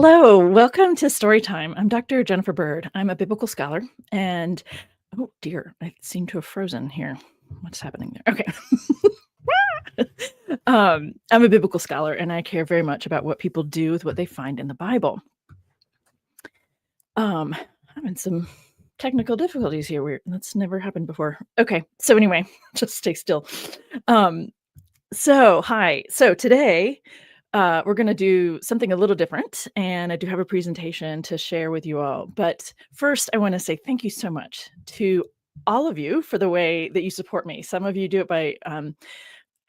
Hello, welcome to Storytime. I'm Dr. Jennifer Bird. I'm a biblical scholar, and oh dear, I seem to have frozen here. What's happening there? Okay. I'm a biblical scholar, and I care very much about what people do with what they find in the Bible. Having some technical difficulties here. Weird. That's never happened before. Okay, so anyway, just stay still. Hi. So today, we're going to do something a little different, and I do have a presentation to share with you all. But first, I want to say thank you so much to all of you for the way that you support me. Some of you do it by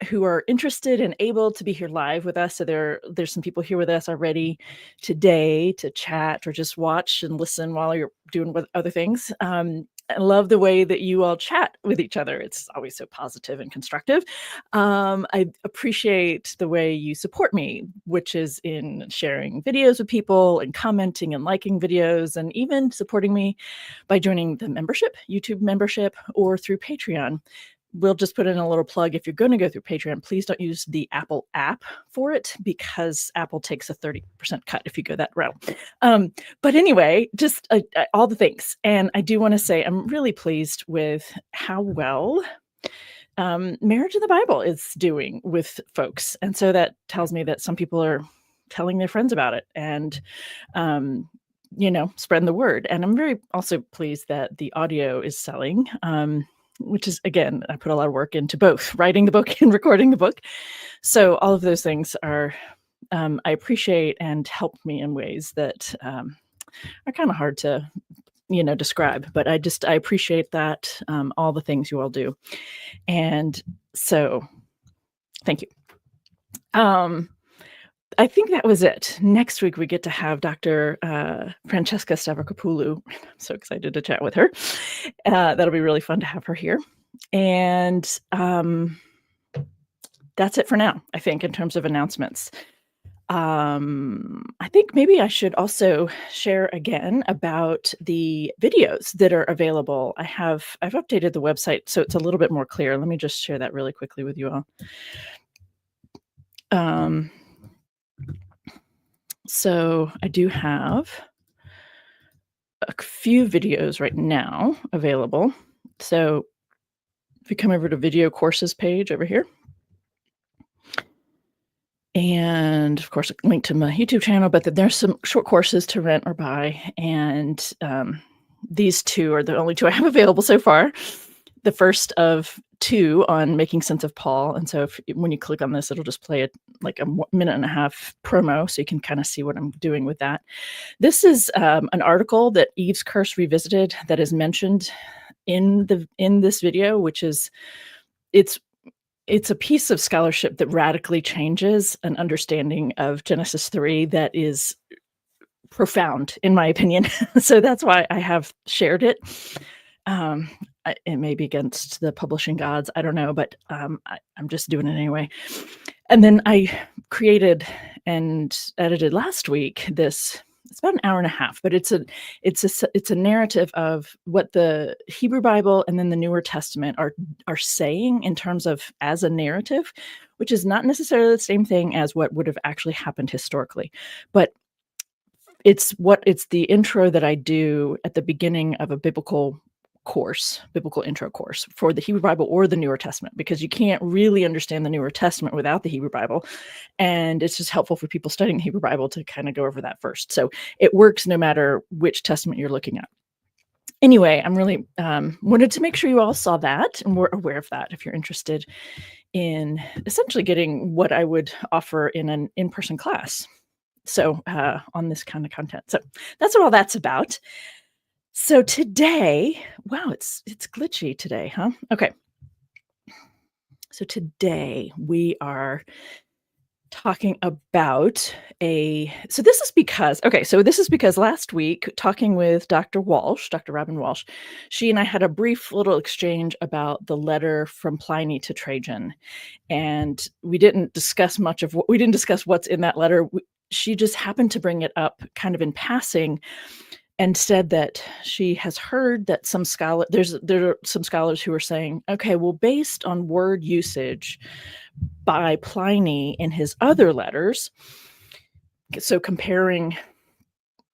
who are interested and able to be here live with us. So there's some people here with us already today to chat or just watch and listen while you're doing other things. I love the way that you all chat with each other. It's always so positive and constructive. I appreciate the way you support me, which is in sharing videos with people and commenting and liking videos, and even supporting me by joining the membership, YouTube membership, or through Patreon. We'll just put in a little plug. If you're going to go through Patreon, please don't use the Apple app for it, because Apple takes a 30% cut if you go that route. But anyway, just all the things. And I do want to say I'm really pleased with how well Marriage in the Bible is doing with folks. And so that tells me that some people are telling their friends about it and spreading the word. And I'm very also pleased that the audio is selling. Which is, again, I put a lot of work into both writing the book and recording the book. So all of those things are, I appreciate and help me in ways that are kind of hard to, describe. But I appreciate that, all the things you all do. And so thank you. I think that was it. Next week, we get to have Dr. Francesca Stavrokopoulou. I'm so excited to chat with her. That'll be really fun to have her here. And that's it for now, I think, in terms of announcements. I think maybe I should also share again about the videos that are available. I've updated the website so it's a little bit more clear. Let me just share that really quickly with you all. So I do have a few videos right now available. So if you come over to video courses page over here, and of course, a link to my YouTube channel, but then there's some short courses to rent or buy. And these two are the only two I have available so far. The first of two on making sense of Paul. And so when you click on this, it'll just play like a minute and a half promo, so you can kind of see what I'm doing with that. This is an article that Eve's Curse Revisited that is mentioned in this video, which is it's a piece of scholarship that radically changes an understanding of Genesis 3 that is profound, in my opinion. So that's why I have shared it. It may be against the publishing gods, I don't know, but I'm just doing it anyway. And then I created and edited last week this. It's about an hour and a half, but it's a narrative of what the Hebrew Bible and then the Newer Testament are saying in terms of as a narrative, which is not necessarily the same thing as what would have actually happened historically, but it's the intro that I do at the beginning of a biblical intro course for the Hebrew Bible or the Newer Testament, because you can't really understand the Newer Testament without the Hebrew Bible. And it's just helpful for people studying the Hebrew Bible to kind of go over that first. So it works no matter which testament you're looking at. Anyway, I'm really wanted to make sure you all saw that and were aware of that if you're interested in essentially getting what I would offer in an in-person class. So on this kind of content. So that's what all that's about. So today, wow, it's glitchy today, huh? Okay. So today we are talking about so this is because last week, talking with Dr. Robin Walsh, she and I had a brief little exchange about the letter from Pliny to Trajan. And we didn't discuss what's in that letter. She just happened to bring it up kind of in passing, and said that she has heard that there are some scholars who are saying, okay, well, based on word usage by Pliny in his other letters, so comparing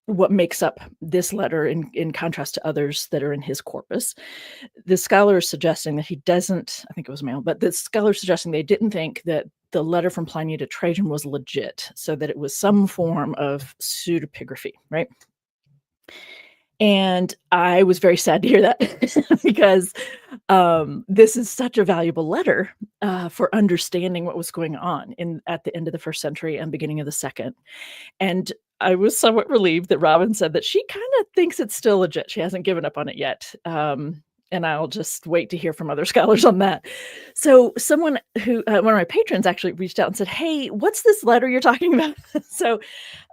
what makes up this letter in contrast to others that are in his corpus. The scholar is suggesting that he doesn't, I think it was male, but the scholar is suggesting they didn't think that the letter from Pliny to Trajan was legit, so that it was some form of pseudepigraphy, right? And I was very sad to hear that because this is such a valuable letter for understanding what was going on at the end of the first century and beginning of the second. And I was somewhat relieved that Robin said that she kind of thinks it's still legit. She hasn't given up on it yet. And I'll just wait to hear from other scholars on that. So someone who, one of my patrons actually reached out and said, "Hey, what's this letter you're talking about?" So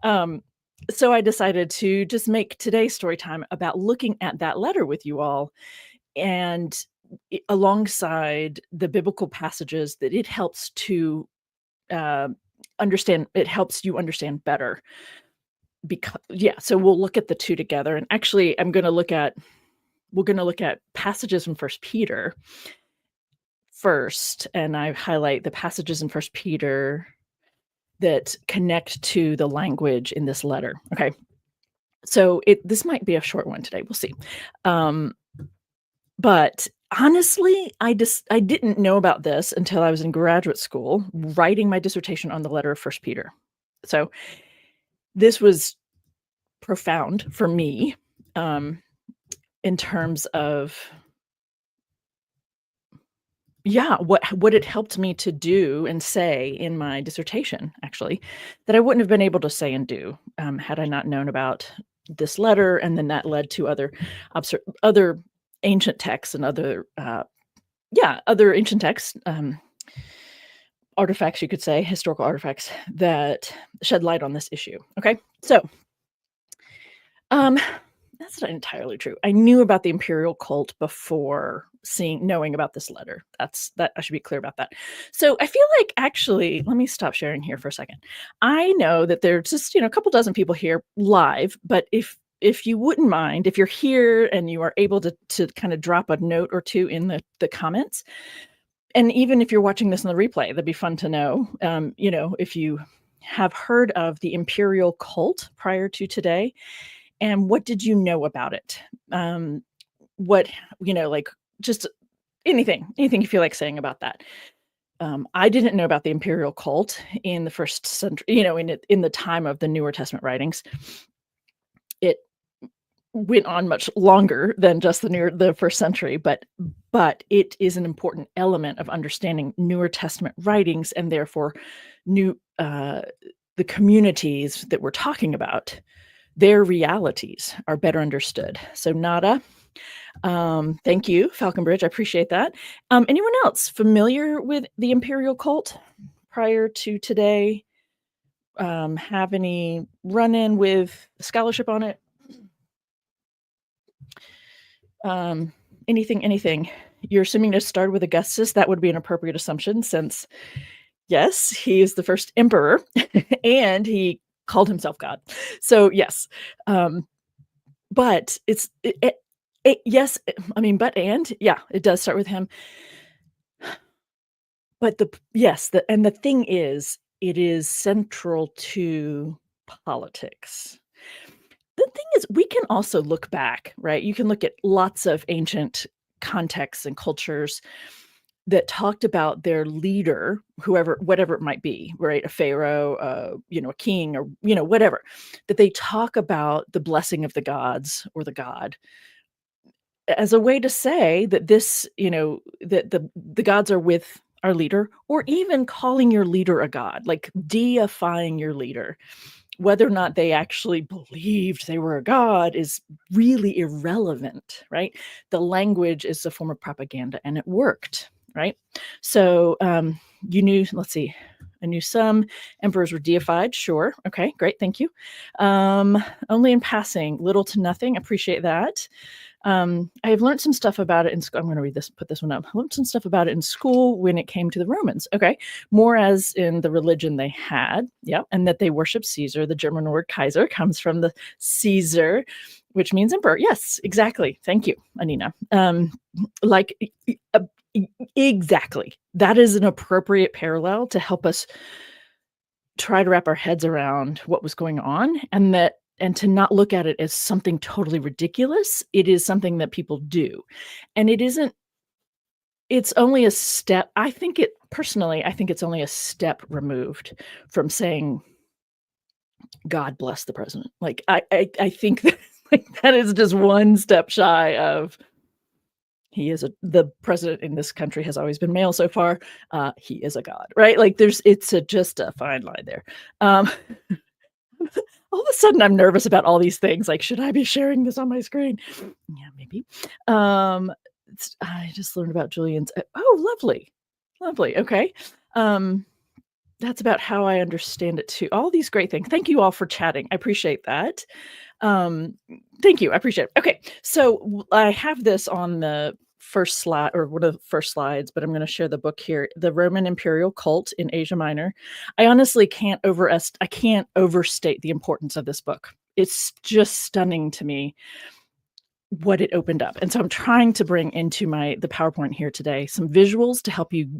um, so I decided to just make today's story time about looking at that letter with you all, and alongside the biblical passages that it helps to uh, understand. It helps you understand better. Because yeah, so we'll look at the two together, and actually, we're going to look at passages in First Peter first, and I highlight the passages in First Peter that connect to the language in this letter. Okay. So this might be a short one today. We'll see. But honestly, I didn't know about this until I was in graduate school writing my dissertation on the letter of First Peter. So this was profound for me in terms of what it helped me to do and say in my dissertation, actually, that I wouldn't have been able to say and do had I not known about this letter, and then that led to other ancient texts and other ancient texts, artifacts, you could say, historical artifacts that shed light on this issue. Okay, so that's not entirely true. I knew about the Imperial Cult before knowing about this letter. That I should be clear about that. So I feel like, actually, let me stop sharing here for a second. I know that there's just a couple dozen people here live, but if you wouldn't mind, if you're here and you are able to kind of drop a note or two in the comments, and even if you're watching this in the replay, that'd be fun to know. If you have heard of the Imperial Cult prior to today, and what did you know about it? What, like, just anything you feel like saying about that. I didn't know about the Imperial Cult in the first century, in the time of the Newer Testament writings. It went on much longer than just the first century, but it is an important element of understanding Newer Testament writings, and therefore the communities that we're talking about, their realities are better understood. So Nada, thank you, Falconbridge. I appreciate that. Anyone else familiar with the Imperial Cult prior to today? Have any run-in with scholarship on it? Anything. You're assuming to start with Augustus. That would be an appropriate assumption, since yes, he is the first emperor and he called himself God. So yes, but yes, I mean, it does start with him. But the thing is, it is central to politics. The thing is, we can also look back, right? You can look at lots of ancient contexts and cultures that talked about their leader, whatever it might be, right? A pharaoh, a king, or whatever. That they talk about the blessing of the gods or the god as a way to say that that the gods are with our leader, or even calling your leader a god, like deifying your leader. Whether or not they actually believed they were a god is really irrelevant, right? The language is a form of propaganda, and it worked, right? So let's see, I knew some emperors were deified. Sure. Okay, great. Thank you. Only in passing, little to nothing. Appreciate that. I have learned some stuff about it in school. I'm going to read this, put this one up. I learned some stuff about it in school when it came to the Romans. Okay. More as in the religion they had. Yeah. And that they worship Caesar. The German word Kaiser comes from the Caesar, which means emperor. Yes, exactly. Thank you, Anina. Exactly. That is an appropriate parallel to help us try to wrap our heads around what was going on, and that and to not look at it as something totally ridiculous. It is something that people do. And it's only a step. I think it's only a step removed from saying, God bless the president. Like, I think that, like, that is just one step shy of the president in this country has always been male so far. He is a god, right? Like, just a fine line there. Um, all of a sudden I'm nervous about all these things. Like, should I be sharing this on my screen? Yeah, maybe. I just learned about Julian's. Oh, lovely. Lovely. Okay. Um, that's about how I understand it too. All these great things. Thank you all for chatting. I appreciate that. Um, Thank you. I appreciate it. Okay. So I have this on the first slide, or one of the first slides, but I'm going to share the book here, The Roman Imperial Cult in Asia Minor. I honestly can't overstate the importance of this book. It's just stunning to me what it opened up. And so I'm trying to bring into the PowerPoint here today some visuals to help you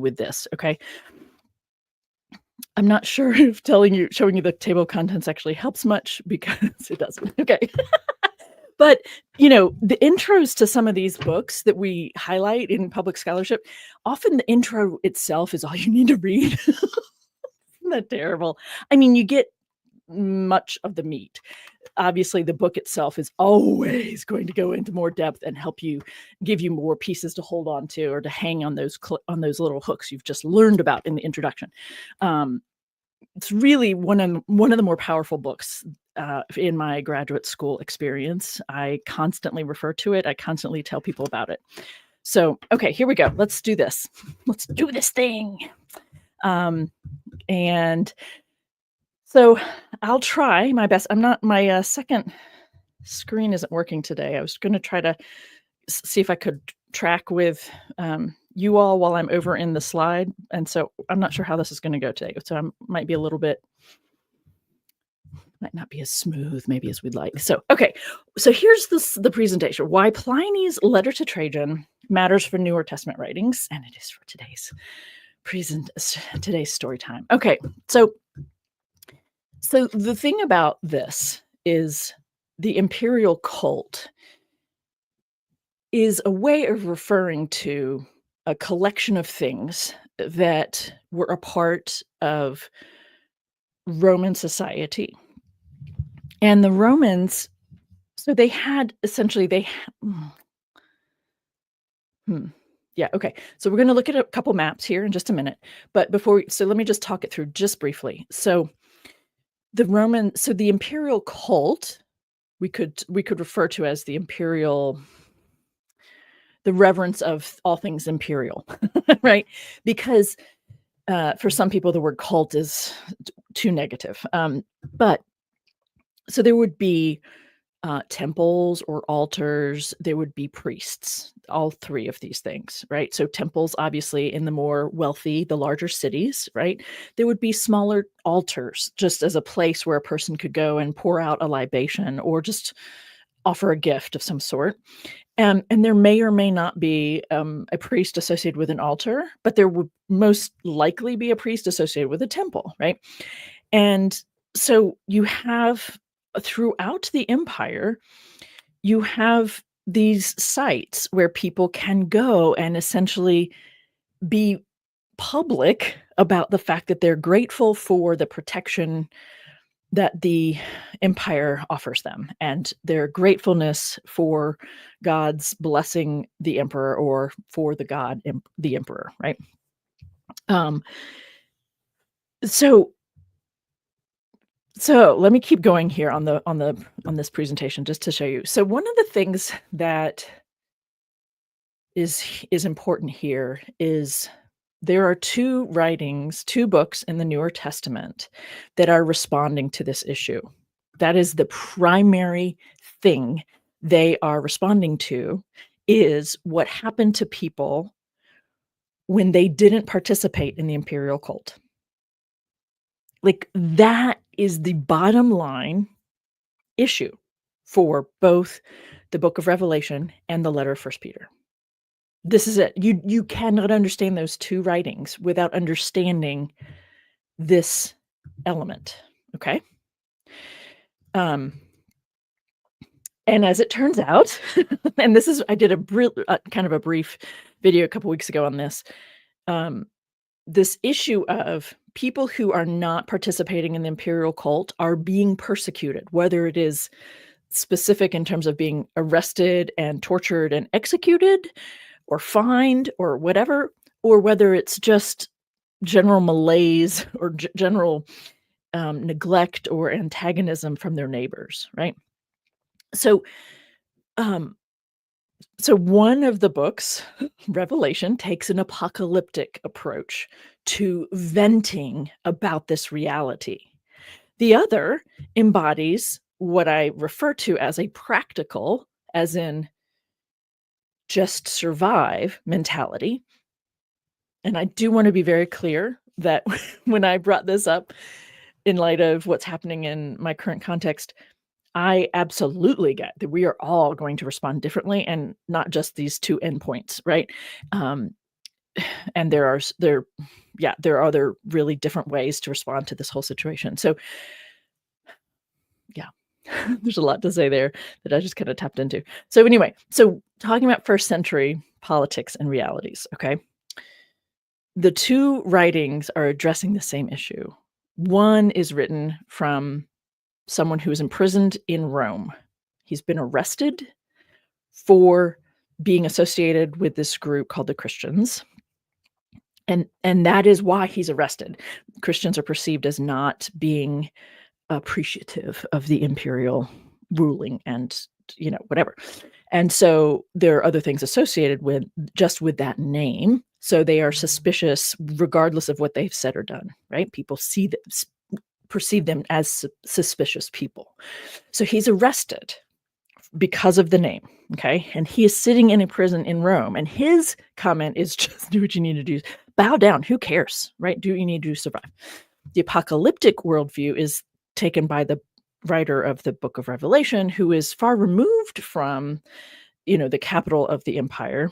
with this. Okay. I'm not sure if showing you the table of contents actually helps much, because it doesn't. Okay. But, the intros to some of these books that we highlight in public scholarship, often the intro itself is all you need to read. Isn't that terrible? I mean, you get much of the meat. Obviously, the book itself is always going to go into more depth and give you more pieces to hold on to, or to hang on those little hooks you've just learned about in the introduction. It's really one of the more powerful books in my graduate school experience. I constantly refer to it. I constantly tell people about it. So, okay, here we go. Let's do this. Let's do this thing. And so I'll try my best. My second screen isn't working today. I was going to try to see if I could track with you all while I'm over in the slide. And so I'm not sure how this is going to go today. So I might not be as smooth maybe as we'd like. So, okay. So here's the presentation. Why Pliny's letter to Trajan matters for Newer Testament writings. And it is for today's story time. Okay. So the thing about this is the Imperial Cult is a way of referring to a collection of things that were a part of Roman society. And the Romans, so they had essentially, yeah, okay. So we're going to look at a couple maps here in just a minute. But let me just talk it through just briefly. So the Imperial Cult, we could refer to as the reverence of all things imperial, right? Because for some people, the word cult is too negative. But so there would be temples or altars. There would be priests, all three of these things, right? So temples, obviously, in the more wealthy, the larger cities, right? There would be smaller altars, just as a place where a person could go and pour out a libation or just offer a gift of some sort. And there may or may not be a priest associated with an altar, but there would most likely be a priest associated with a temple, right? And so you have, throughout the empire, you have these sites where people can go and essentially be public about the fact that they're grateful for the protection that the empire offers them, and their gratefulness for God's blessing the emperor, or for the emperor, right? So let me keep going here on this presentation just to show you. So one of the things that is important here is there are two books in the Newer Testament that are responding to this issue. That is the primary thing they are responding to, is what happened to people when they didn't participate in the Imperial Cult. Like, that is the bottom line issue for both the book of Revelation and the letter of 1 Peter. This is it. You cannot understand those two writings without understanding this element, okay? Um, and as it turns out, and I did kind of a brief video a couple weeks ago on this. This issue of people who are not participating in the imperial cult are being persecuted, whether it is specific in terms of being arrested and tortured and executed or fined or whatever, or whether it's just general malaise or general neglect or antagonism from their neighbors, right? So, um, so one of the books, Revelation, takes an apocalyptic approach to venting about this reality. The other embodies what I refer to as a practical, as in just survive mentality. And I do want to be very clear that when I brought this up in light of what's happening in my current context, I absolutely get that we are all going to respond differently, and not just these two endpoints, right? And there are other really different ways to respond to this whole situation. So yeah, there's a lot to say there that I just kind of tapped into. So anyway, so talking about first century politics and realities, okay? The two writings are addressing the same issue. One is written from someone who is imprisoned in Rome. He's been arrested for being associated with this group called the Christians. And that is why he's arrested. Christians are perceived as not being appreciative of the imperial ruling and, whatever. And so there are other things associated with that name. So they are suspicious regardless of what they've said or done, right? People perceive them as suspicious people. So he's arrested because of the name, okay? And he is sitting in a prison in Rome, and his comment is just do what you need to do. Bow down. Who cares, right? Do what you need to survive. The apocalyptic worldview is taken by the writer of the book of Revelation, who is far removed from, the capital of the empire.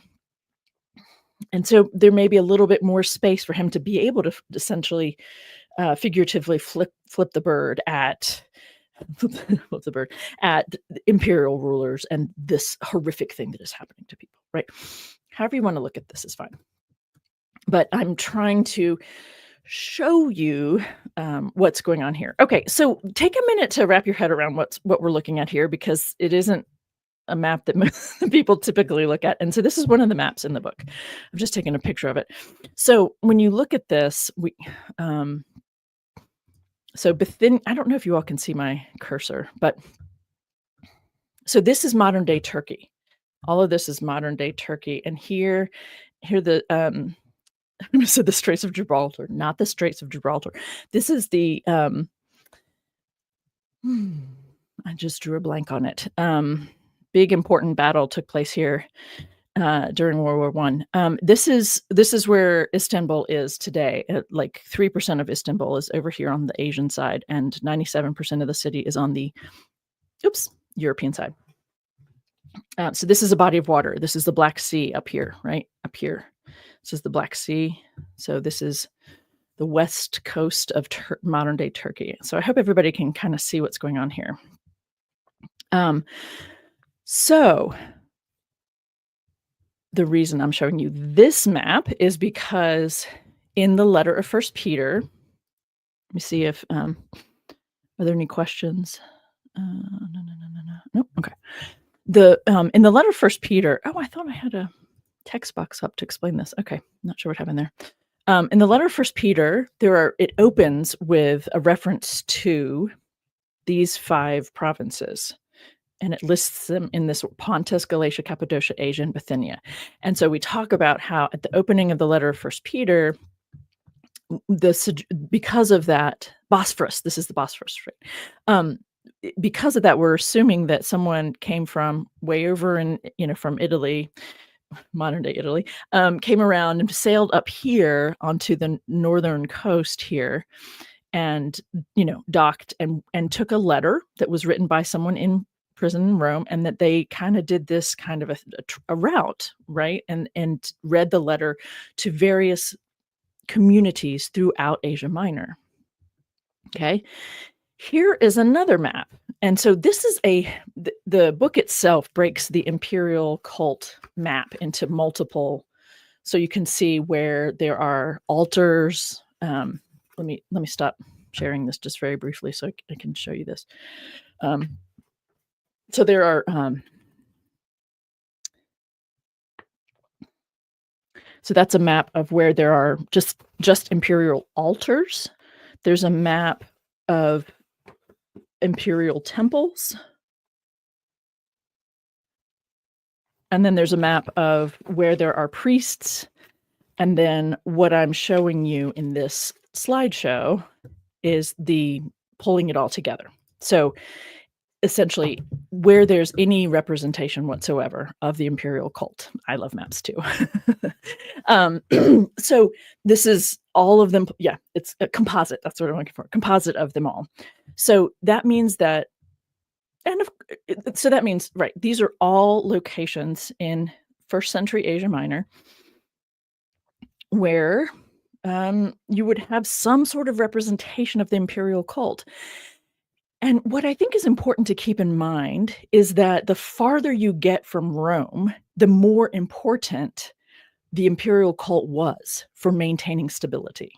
And so there may be a little bit more space for him to be able to essentially figuratively flip the bird at imperial rulers and this horrific thing that is happening to people, right? However you want to look at this is fine. But I'm trying to show you what's going on here. Okay, so take a minute to wrap your head around what we're looking at here, because it isn't a map that most people typically look at. And so this is one of the maps in the book. I've just taken a picture of it. So when you look at this, so Bithynia, I don't know if you all can see my cursor, but so this is modern day Turkey. All of this is modern day Turkey. And here the so the Straits of Gibraltar, not the Straits of Gibraltar. This is the I just drew a blank on it. Big important battle took place here during World War I. This is where Istanbul is today. Like 3% of Istanbul is over here on the Asian side, and 97% of the city is on the European side. So this is a body of water. This is the Black Sea up here, right? Up here. This is the Black Sea. So this is the west coast of modern day Turkey. So I hope everybody can kind of see what's going on here. So the reason I'm showing you this map is because in the letter of First Peter, let me see if are there any questions? No. Okay. In the letter of First Peter, I thought I had a text box up to explain this. Okay, not sure what happened there. In the letter of First Peter, it opens with a reference to these 5 provinces, and it lists them in this Pontus, Galatia, Cappadocia, Asia, and Bithynia. And so we talk about how at the opening of the letter of First Peter, because of that, Bosphorus, this is the Bosphorus, right? Because of that, we're assuming that someone came from way over in, from Italy, modern day Italy, came around and sailed up here onto the northern coast here, and docked and took a letter that was written by someone in prison in Rome, and that they kind of did this kind of a route, right? And read the letter to various communities throughout Asia Minor. Okay. Here is another map. And so this is the book itself breaks the Imperial Cult map into multiple, so you can see where there are altars. Let me stop sharing this just very briefly so I can show you this. So there are so that's a map of where there are just imperial altars. There's a map of imperial temples. And then there's a map of where there are priests. And then what I'm showing you in this slideshow is the pulling it all together. So essentially, where there's any representation whatsoever of the imperial cult. I love maps too. So this is all of them. Yeah, it's a composite. That's what I'm looking for. Composite of them all. So that means that, so that means, right, these are all locations in 1st century Asia Minor where you would have some sort of representation of the imperial cult. And what I think is important to keep in mind is that the farther you get from Rome, the more important the imperial cult was for maintaining stability.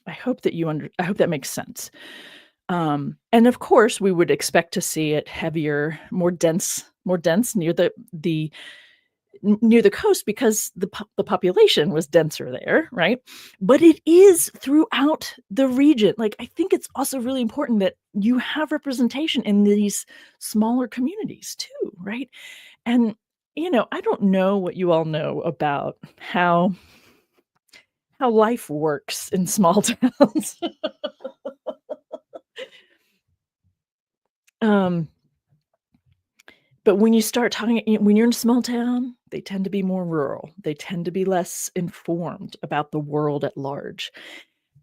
I hope that I hope that makes sense. And of course, we would expect to see it heavier, more dense near the coast because the population was denser there, right? But it is throughout the region. Like, I think it's also really important that you have representation in these smaller communities too, right? And, I don't know what you all know about how life works in small towns. But when you start talking, when you're in a small town, they tend to be more rural. They tend to be less informed about the world at large.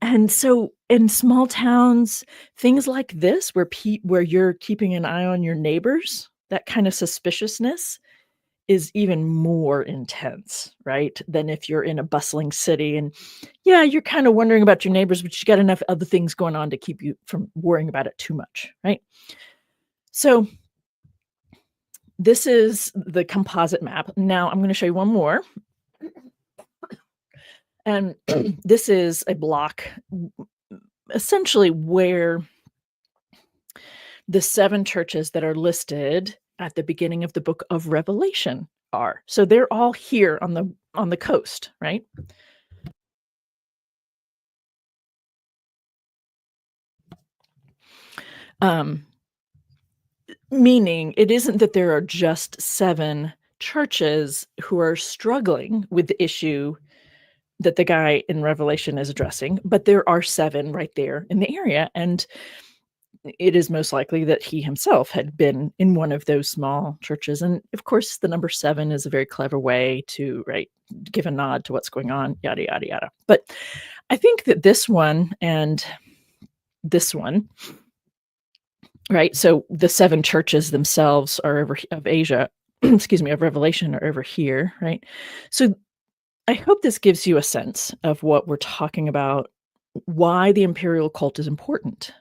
And so in small towns, things like this, where you're keeping an eye on your neighbors, that kind of suspiciousness is even more intense, right? Than if you're in a bustling city and yeah, you're kind of wondering about your neighbors, but you got enough other things going on to keep you from worrying about it too much, right? So this is the composite map. Now I'm going to show you one more. And this is a block essentially where the 7 churches that are listed at the beginning of the book of Revelation are. So they're all here on the coast, right? Meaning it isn't that there are just 7 churches who are struggling with the issue that the guy in Revelation is addressing, but there are 7 right there in the area. And it is most likely that he himself had been in one of those small churches. And of course, the number 7 is a very clever way to, right, give a nod to what's going on, yada, yada, yada. But I think that this one and this one, right, so the 7 churches themselves are over of Asia, excuse me, of Revelation are over here, right? So I hope this gives you a sense of what we're talking about, why the imperial cult is important.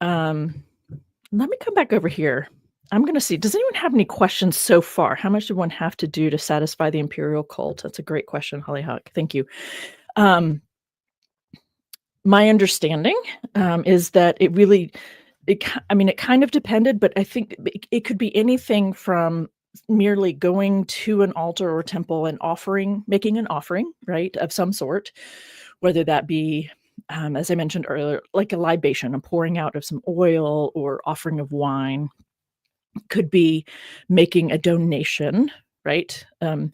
Let me come back over here. I'm going to see, does anyone have any questions so far? How much did one have to do to satisfy the imperial cult? That's a great question, Hollyhock. Thank you. My understanding is that it really, it kind of depended, but I think it could be anything from merely going to an altar or temple and making an offering, right, of some sort, whether that be, as I mentioned earlier, like a libation, a pouring out of some oil or offering of wine. Could be making a donation, right? And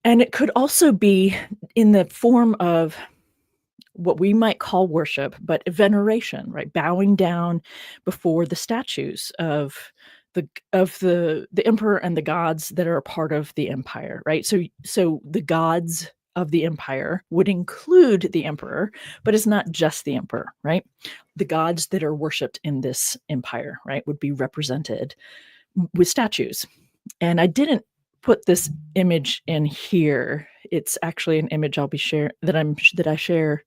it could also be in the form of what we might call worship, but veneration, right? Bowing down before the statues of the emperor and the gods that are a part of the empire, right? So the gods of the empire would include the emperor, but it's not just the emperor, right? The gods that are worshipped in this empire, right, would be represented with statues. And I didn't put this image in here. It's actually an image I'll be that I share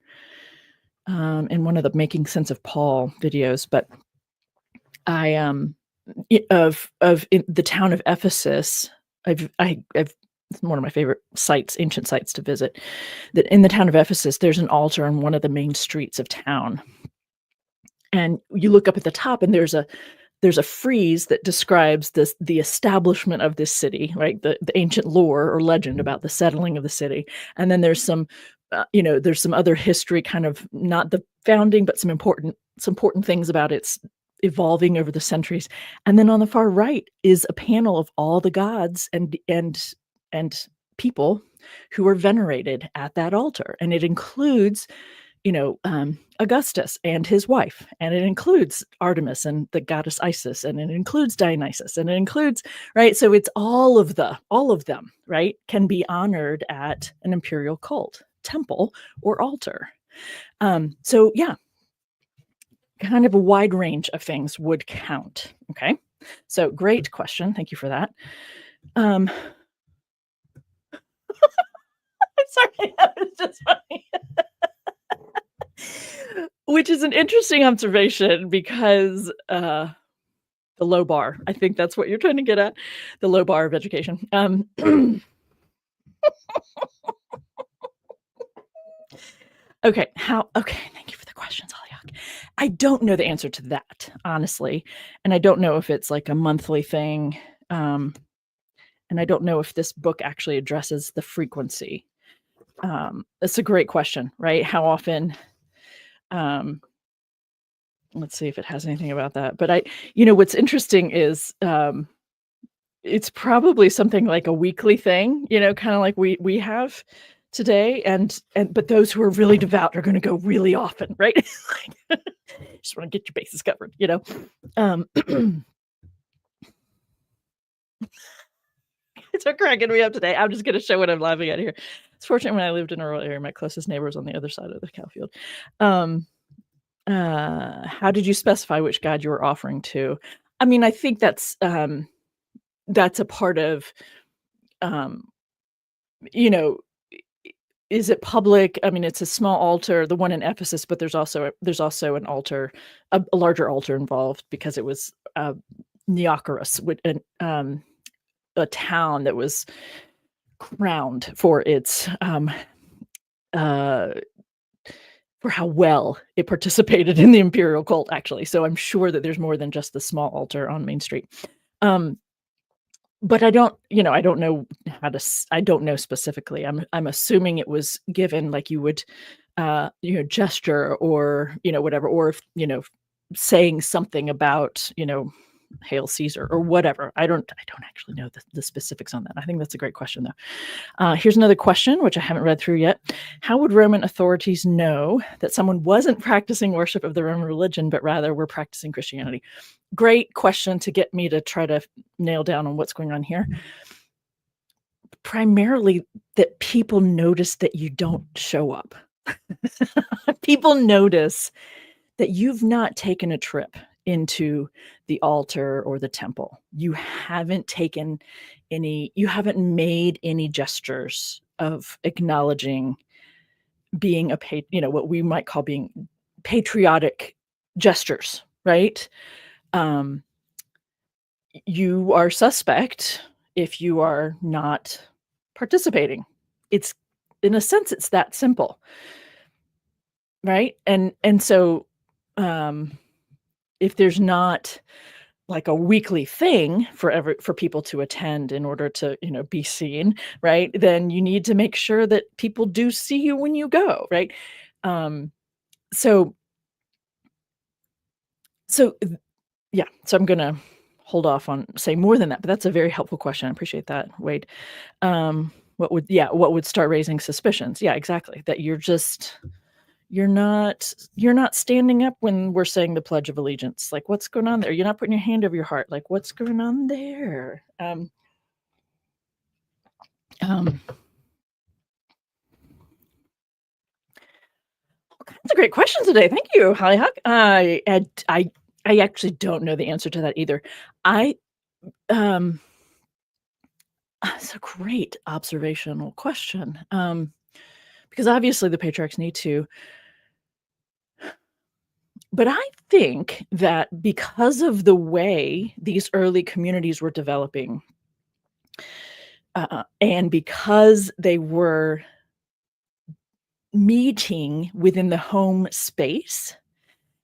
in one of the Making Sense of Paul videos, but I of in the town of Ephesus. I've it's one of my favorite sites, ancient sites to visit. That in the town of Ephesus, there's an altar on one of the main streets of town, and you look up at the top, and there's a frieze that describes the establishment of this city, right? The ancient lore or legend about the settling of the city, and then there's some, there's some other history, kind of not the founding, but some important things about its evolving over the centuries. And then on the far right is a panel of all the gods and people who are venerated at that altar, and it includes Augustus and his wife, and it includes Artemis and the goddess Isis, and it includes Dionysus, and it includes, right? So it's all of them, right, can be honored at an imperial cult, temple, or altar. So yeah, kind of a wide range of things would count. Okay, so great question. Thank you for that. I'm sorry, that was just funny. Which is an interesting observation because the low bar. I think that's what you're trying to get at, the low bar of education. Okay, thank you for the questions, Hollyhock. I don't know the answer to that, honestly, and I don't know if it's like a monthly thing, and I don't know if this book actually addresses the frequency. That's a great question, right? How often? Let's see if it has anything about that. But what's interesting is it's probably something like a weekly thing, kind of like we have today, and but those who are really devout are going to go really often, right? Like, just want to get your bases covered. Um, it's what cracking me up today. I'm just going to show what I'm laughing at here. It's fortunate when I lived in a rural area, my closest neighbor was on the other side of the cow field. How did you specify which god you were offering to? I mean, I think that's a part of, um, you know, is it public? I mean, it's a small altar, the one in Ephesus, but there's also an altar, a larger altar involved because it was Neocorus, a town that was crowned for its uh, for how well it participated in the imperial cult, actually. So I'm sure that there's more than just the small altar on Main Street. Um, but I don't know I don't know specifically. I'm assuming it was given like you would, gesture or, whatever, or if, saying something about, Hail Caesar or whatever. I don't actually know the specifics on that. I think that's a great question, though. Here's another question, which I haven't read through yet. How would Roman authorities know that someone wasn't practicing worship of the Roman religion, but rather were practicing Christianity? Great question to get me to try to nail down on what's going on here. Primarily that people notice that you don't show up. People notice that you've not taken a trip into the altar or the temple. You haven't made any gestures of acknowledging being what we might call being patriotic gestures, right? Um, you are suspect if you are not participating. It's, in a sense, it's that simple, right? And so, if there's not like a weekly thing for people to attend in order to, be seen, right? Then you need to make sure that people do see you when you go, right? Um, so so yeah, so I'm gonna hold off on saying more than that, but that's a very helpful question. I appreciate that, Wade. What would start raising suspicions? Yeah, exactly. That you're not standing up when we're saying the Pledge of Allegiance. Like, what's going on there? You're not putting your hand over your heart. Like, what's going on there? All kinds of great questions today. Thank you, Hollyhock. I actually don't know the answer to that either. That's a great observational question. Because obviously the patriarchs need to But I think that because of the way these early communities were developing, and because they were meeting within the home space,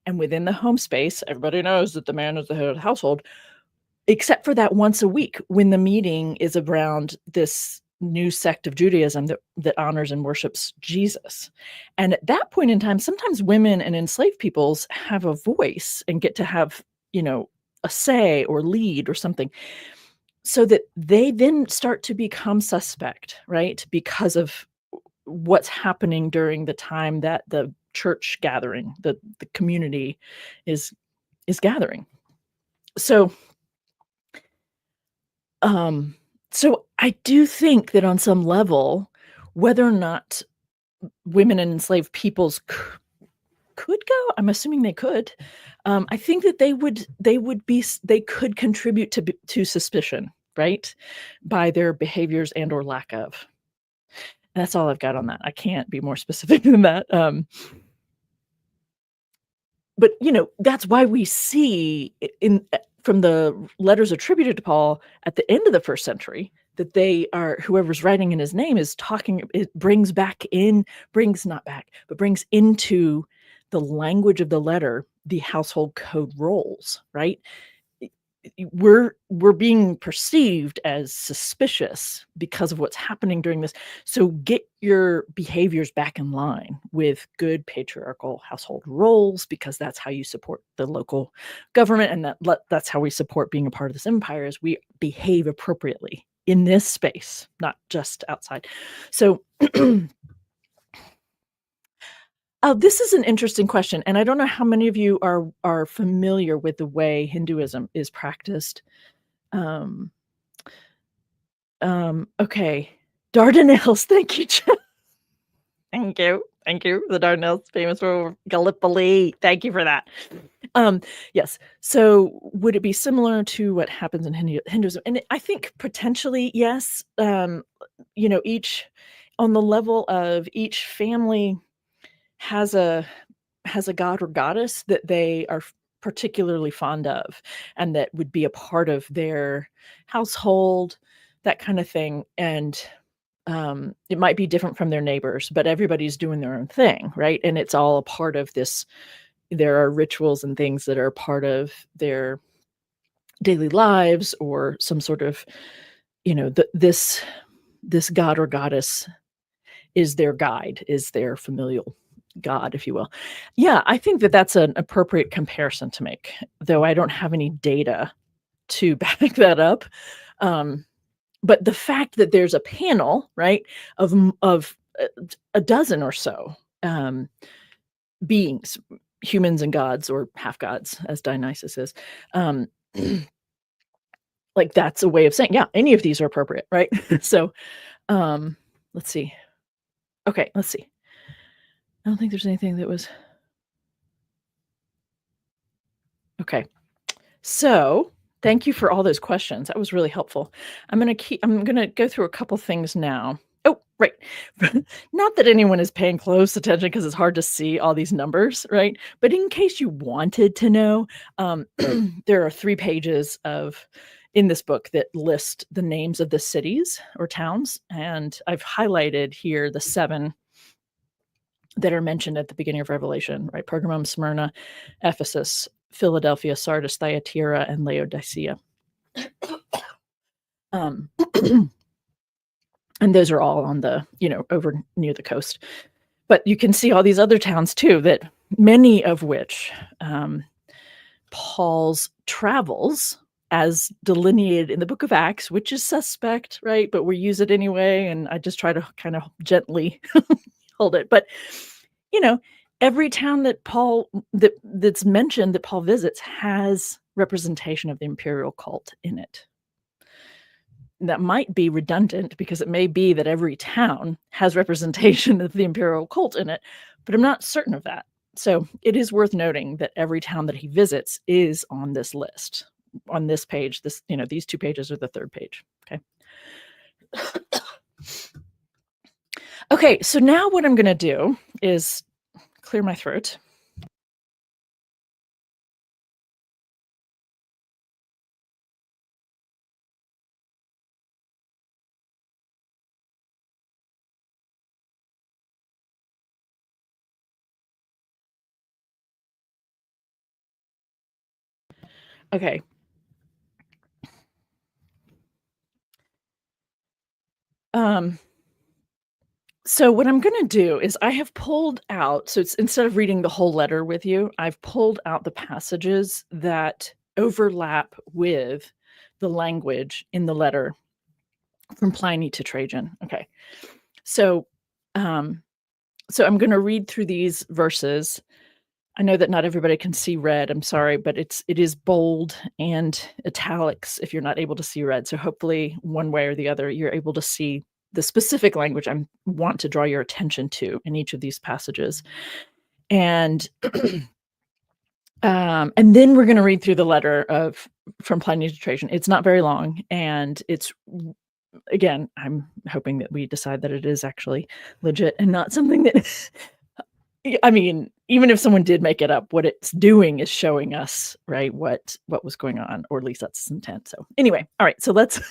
and within the home space, everybody knows that the man is the head of the household, except for that once a week when the meeting is around this new sect of Judaism that honors and worships Jesus. And at that point in time, sometimes women and enslaved peoples have a voice and get to have, a say or lead or something, so that they then start to become suspect, right? Because of what's happening during the time that the church gathering, the community is gathering. So Um, so I do think that on some level, whether or not women and enslaved peoples could go, I'm assuming they could. I think that they could contribute to suspicion, right, by their behaviors and or lack of. That's all I've got on that. I can't be more specific than that. But, that's why we see from the letters attributed to Paul at the end of the 1st century that they are whoever's writing in his name is talking it brings not back, but brings into the language of the letter the household code roles, right? We're being perceived as suspicious because of what's happening during this. So get your behaviors back in line with good patriarchal household roles, because that's how you support the local government, and that's how we support being a part of this empire, is we behave appropriately in this space, not just outside. So this is an interesting question, and I don't know how many of you are familiar with the way Hinduism is practiced. Um, okay. Dardanelles, thank you, Jen. Thank you. Thank you. The Dardanelles, famous for Gallipoli. Thank you for that. Yes. So would it be similar to what happens in Hinduism? And I think potentially, yes. Each on the level of each family has a god or goddess that they are particularly fond of, and that would be a part of their household, that kind of thing. And it might be different from their neighbors, but everybody's doing their own thing, right? And it's all a part of this. There are rituals and things that are part of their daily lives, or some sort of, this god or goddess is their guide, is their familial god, if you will. Yeah, I think that that's an appropriate comparison to make, though I don't have any data to back that up. But the fact that there's a panel, right, of a dozen or so beings, humans and gods, or half gods, as Dionysus is, um, like, that's a way of saying, yeah, any of these are appropriate, right? So, um, let's see. Okay, let's see. I don't think there's anything that was okay. So, thank you for all those questions. That was really helpful. I'm gonna go through a couple things now. Oh, right. Not that anyone is paying close attention, because it's hard to see all these numbers, right? But in case you wanted to know, there are 3 pages in this book that list the names of the cities or towns, and I've highlighted here the 7 that are mentioned at the beginning of Revelation, right? Pergamum, Smyrna, Ephesus, Philadelphia, Sardis, Thyatira, and Laodicea. Um, and those are all on the, over near the coast. But you can see all these other towns too, that many of which Paul's travels, as delineated in the book of Acts, which is suspect, right? But we use it anyway, and I just try to kind of gently hold it. But, every town that's mentioned that Paul visits has representation of the imperial cult in it. That might be redundant, because it may be that every town has representation of the imperial cult in it, but I'm not certain of that. So it is worth noting that every town that he visits is on this list, on this page. These 2 pages are the 3rd page. Okay. Okay, so now what I'm going to do is clear my throat Okay. Um, so what I'm gonna do is I have pulled out, so it's instead of reading the whole letter with you, I've pulled out the passages that overlap with the language in the letter from Pliny to Trajan. Okay. So, um, so I'm gonna read through these verses. I know that not everybody can see red, I'm sorry, but it is bold and italics if you're not able to see red. So hopefully one way or the other, you're able to see the specific language I want to draw your attention to in each of these passages. And and then we're gonna read through the letter of from Pliny to Trajan. It's not very long, and it's again, I'm hoping that we decide that it is actually legit and not something that I mean, even if someone did make it up, what it's doing is showing us, right, what was going on, or at least that's its intent. So anyway, all right, so let's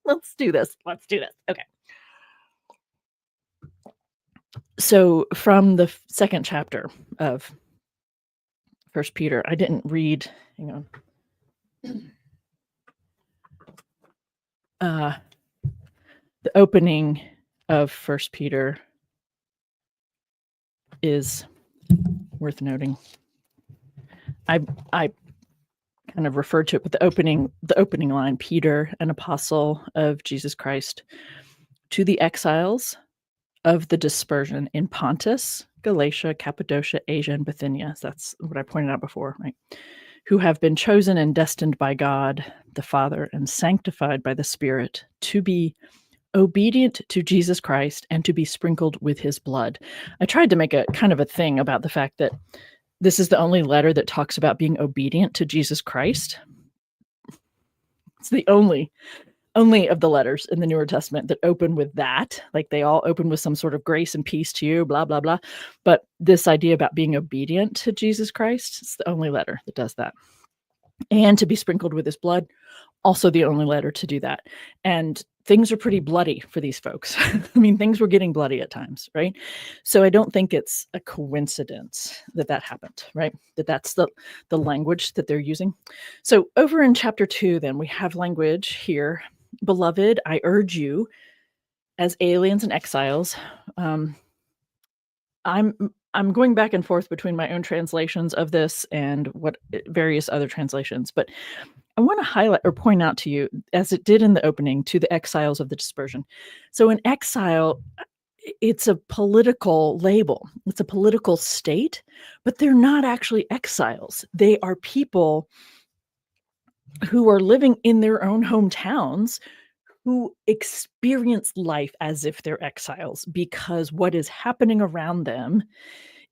let's do this. Let's do this. Okay. So from the second chapter of First Peter, I didn't read, hang on. The opening of First Peter is worth noting. I kind of referred to it, but the opening line, Peter, an apostle of Jesus Christ, to the exiles of the dispersion in Pontus, Galatia, Cappadocia, Asia, and Bithynia. So that's what I pointed out before, right? Who have been chosen and destined by God the Father and sanctified by the Spirit to be obedient to Jesus Christ and to be sprinkled with his blood. I tried to make a kind of a thing about the fact that this is the only letter that talks about being obedient to Jesus Christ. It's the only of the letters in the Newer Testament that open with that. Like they all open with some sort of grace and peace to you, blah, blah, blah. But this idea about being obedient to Jesus Christ, it's the only letter that does that. And to be sprinkled with his blood, also the only letter to do that. And things are pretty bloody for these folks. I mean, things were getting bloody at times, right? So I don't think it's a coincidence that that happened, right? That's the language that they're using. So over in chapter 2, then we have language here. Beloved, I urge you, as aliens and exiles, I'm going back and forth between my own translations of this and what various other translations, but I want to highlight or point out to you, as it did in the opening, to the exiles of the dispersion. So in exile, it's a political label. It's a political state, but they're not actually exiles. They are people who are living in their own hometowns who experience life as if they're exiles because what is happening around them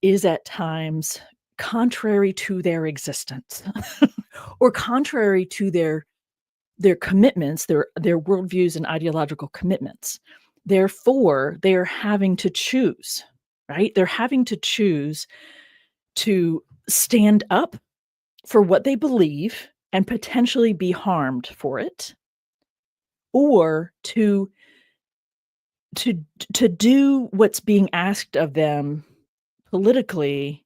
is at times contrary to their existence or contrary to their commitments, their worldviews and ideological commitments. Therefore, they are having to choose, right? They're having to choose to stand up for what they believe and potentially be harmed for it, or to do what's being asked of them politically,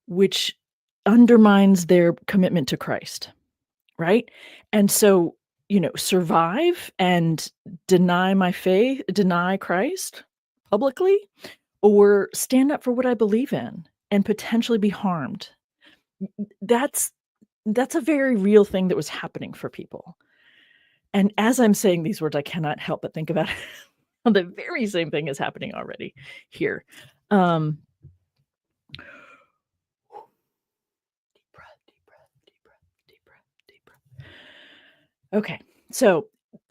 which undermines their commitment to Christ, right? And so, survive and deny my faith, deny Christ publicly, or stand up for what I believe in and potentially be harmed. That's a very real thing that was happening for people. And as I'm saying these words, I cannot help but think about how the very same thing is happening already here. Deep breath, deep breath, deep breath, deep breath, deep breath. Okay, so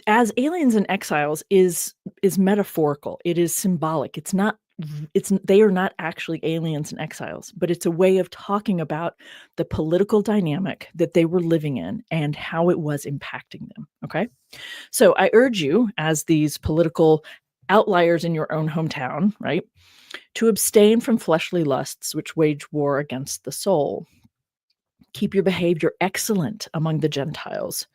as aliens and exiles is metaphorical. It is symbolic. They are not actually aliens and exiles, but it's a way of talking about the political dynamic that they were living in and how it was impacting them. Okay, so I urge you, as these political outliers in your own hometown, right, to abstain from fleshly lusts which wage war against the soul. Keep your behavior excellent among the Gentiles,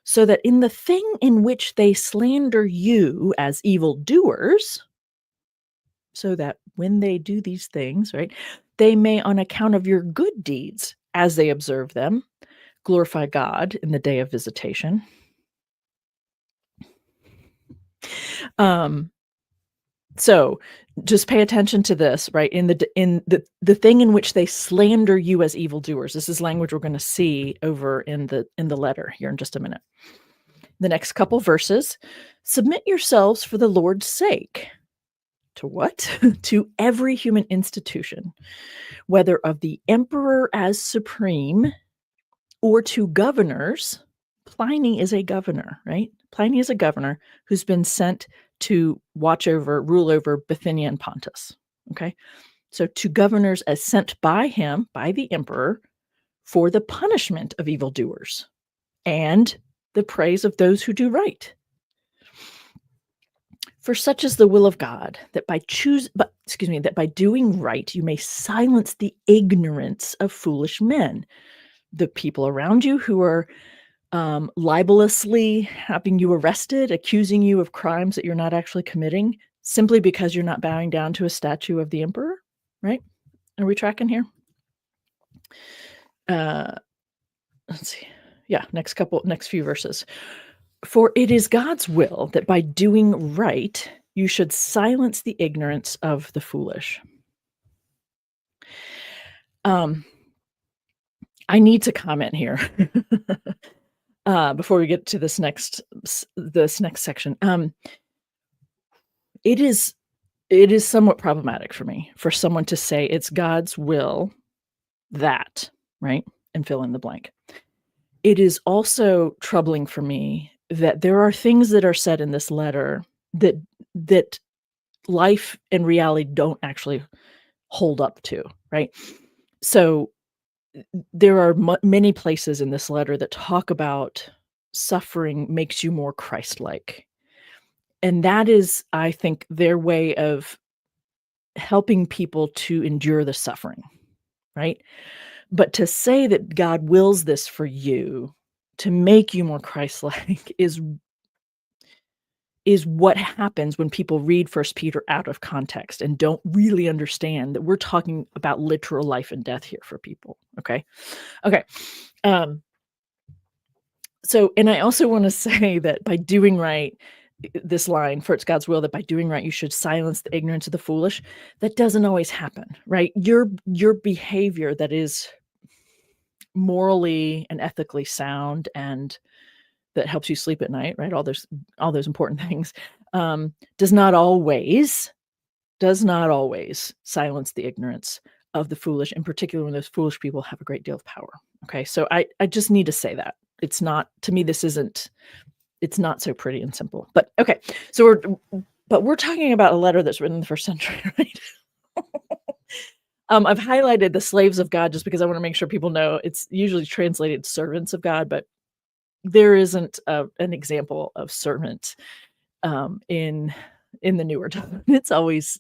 so that in the thing in which they slander you as evildoers, so that when they do these things, right, they may, on account of your good deeds, as they observe them, glorify God in the day of visitation. So just pay attention to this, right? In the thing in which they slander you as evildoers. This is language we're going to see over in the letter here in just a minute. The next couple verses, submit yourselves for the Lord's sake. To what? To every human institution, whether of the emperor as supreme or to governors. Pliny is a governor, right? Pliny is a governor who's been sent to rule over Bithynia and Pontus. Okay. So to governors as sent by him, by the emperor, for the punishment of evildoers and the praise of those who do right. For such is the will of God, that by doing right, you may silence the ignorance of foolish men, the people around you who are libelously having you arrested, accusing you of crimes that you're not actually committing, simply because you're not bowing down to a statue of the emperor, right? Are we tracking here? Let's see. Yeah, next few verses. For it is God's will that by doing right, you should silence the ignorance of the foolish. I need to comment here before we get to this next section. It is somewhat problematic for me for someone to say it's God's will that, right? And fill in the blank. It is also troubling for me that there are things that are said in this letter that life and reality don't actually hold up to, right? So there are many places in this letter that talk about suffering makes you more Christ-like. And that is, I think, their way of helping people to endure the suffering, right? But to say that God wills this for you to make you more Christ-like is what happens when people read First Peter out of context and don't really understand that we're talking about literal life and death here for people. Okay. So, and I also want to say that by doing right, this line, for it's God's will that by doing right, you should silence the ignorance of the foolish. That doesn't always happen, right? Your behavior that is morally and ethically sound and that helps you sleep at night, right? All those important things, does not always silence the ignorance of the foolish, in particular when those foolish people have a great deal of power. Okay. So I just need to say that it's not, to me, it's not so pretty and simple, but okay. So we're talking about a letter that's written in the 1st century, right? I've highlighted the slaves of God just because I want to make sure people know it's usually translated servants of God, but there isn't an example of servant in the Newer Testament. It's always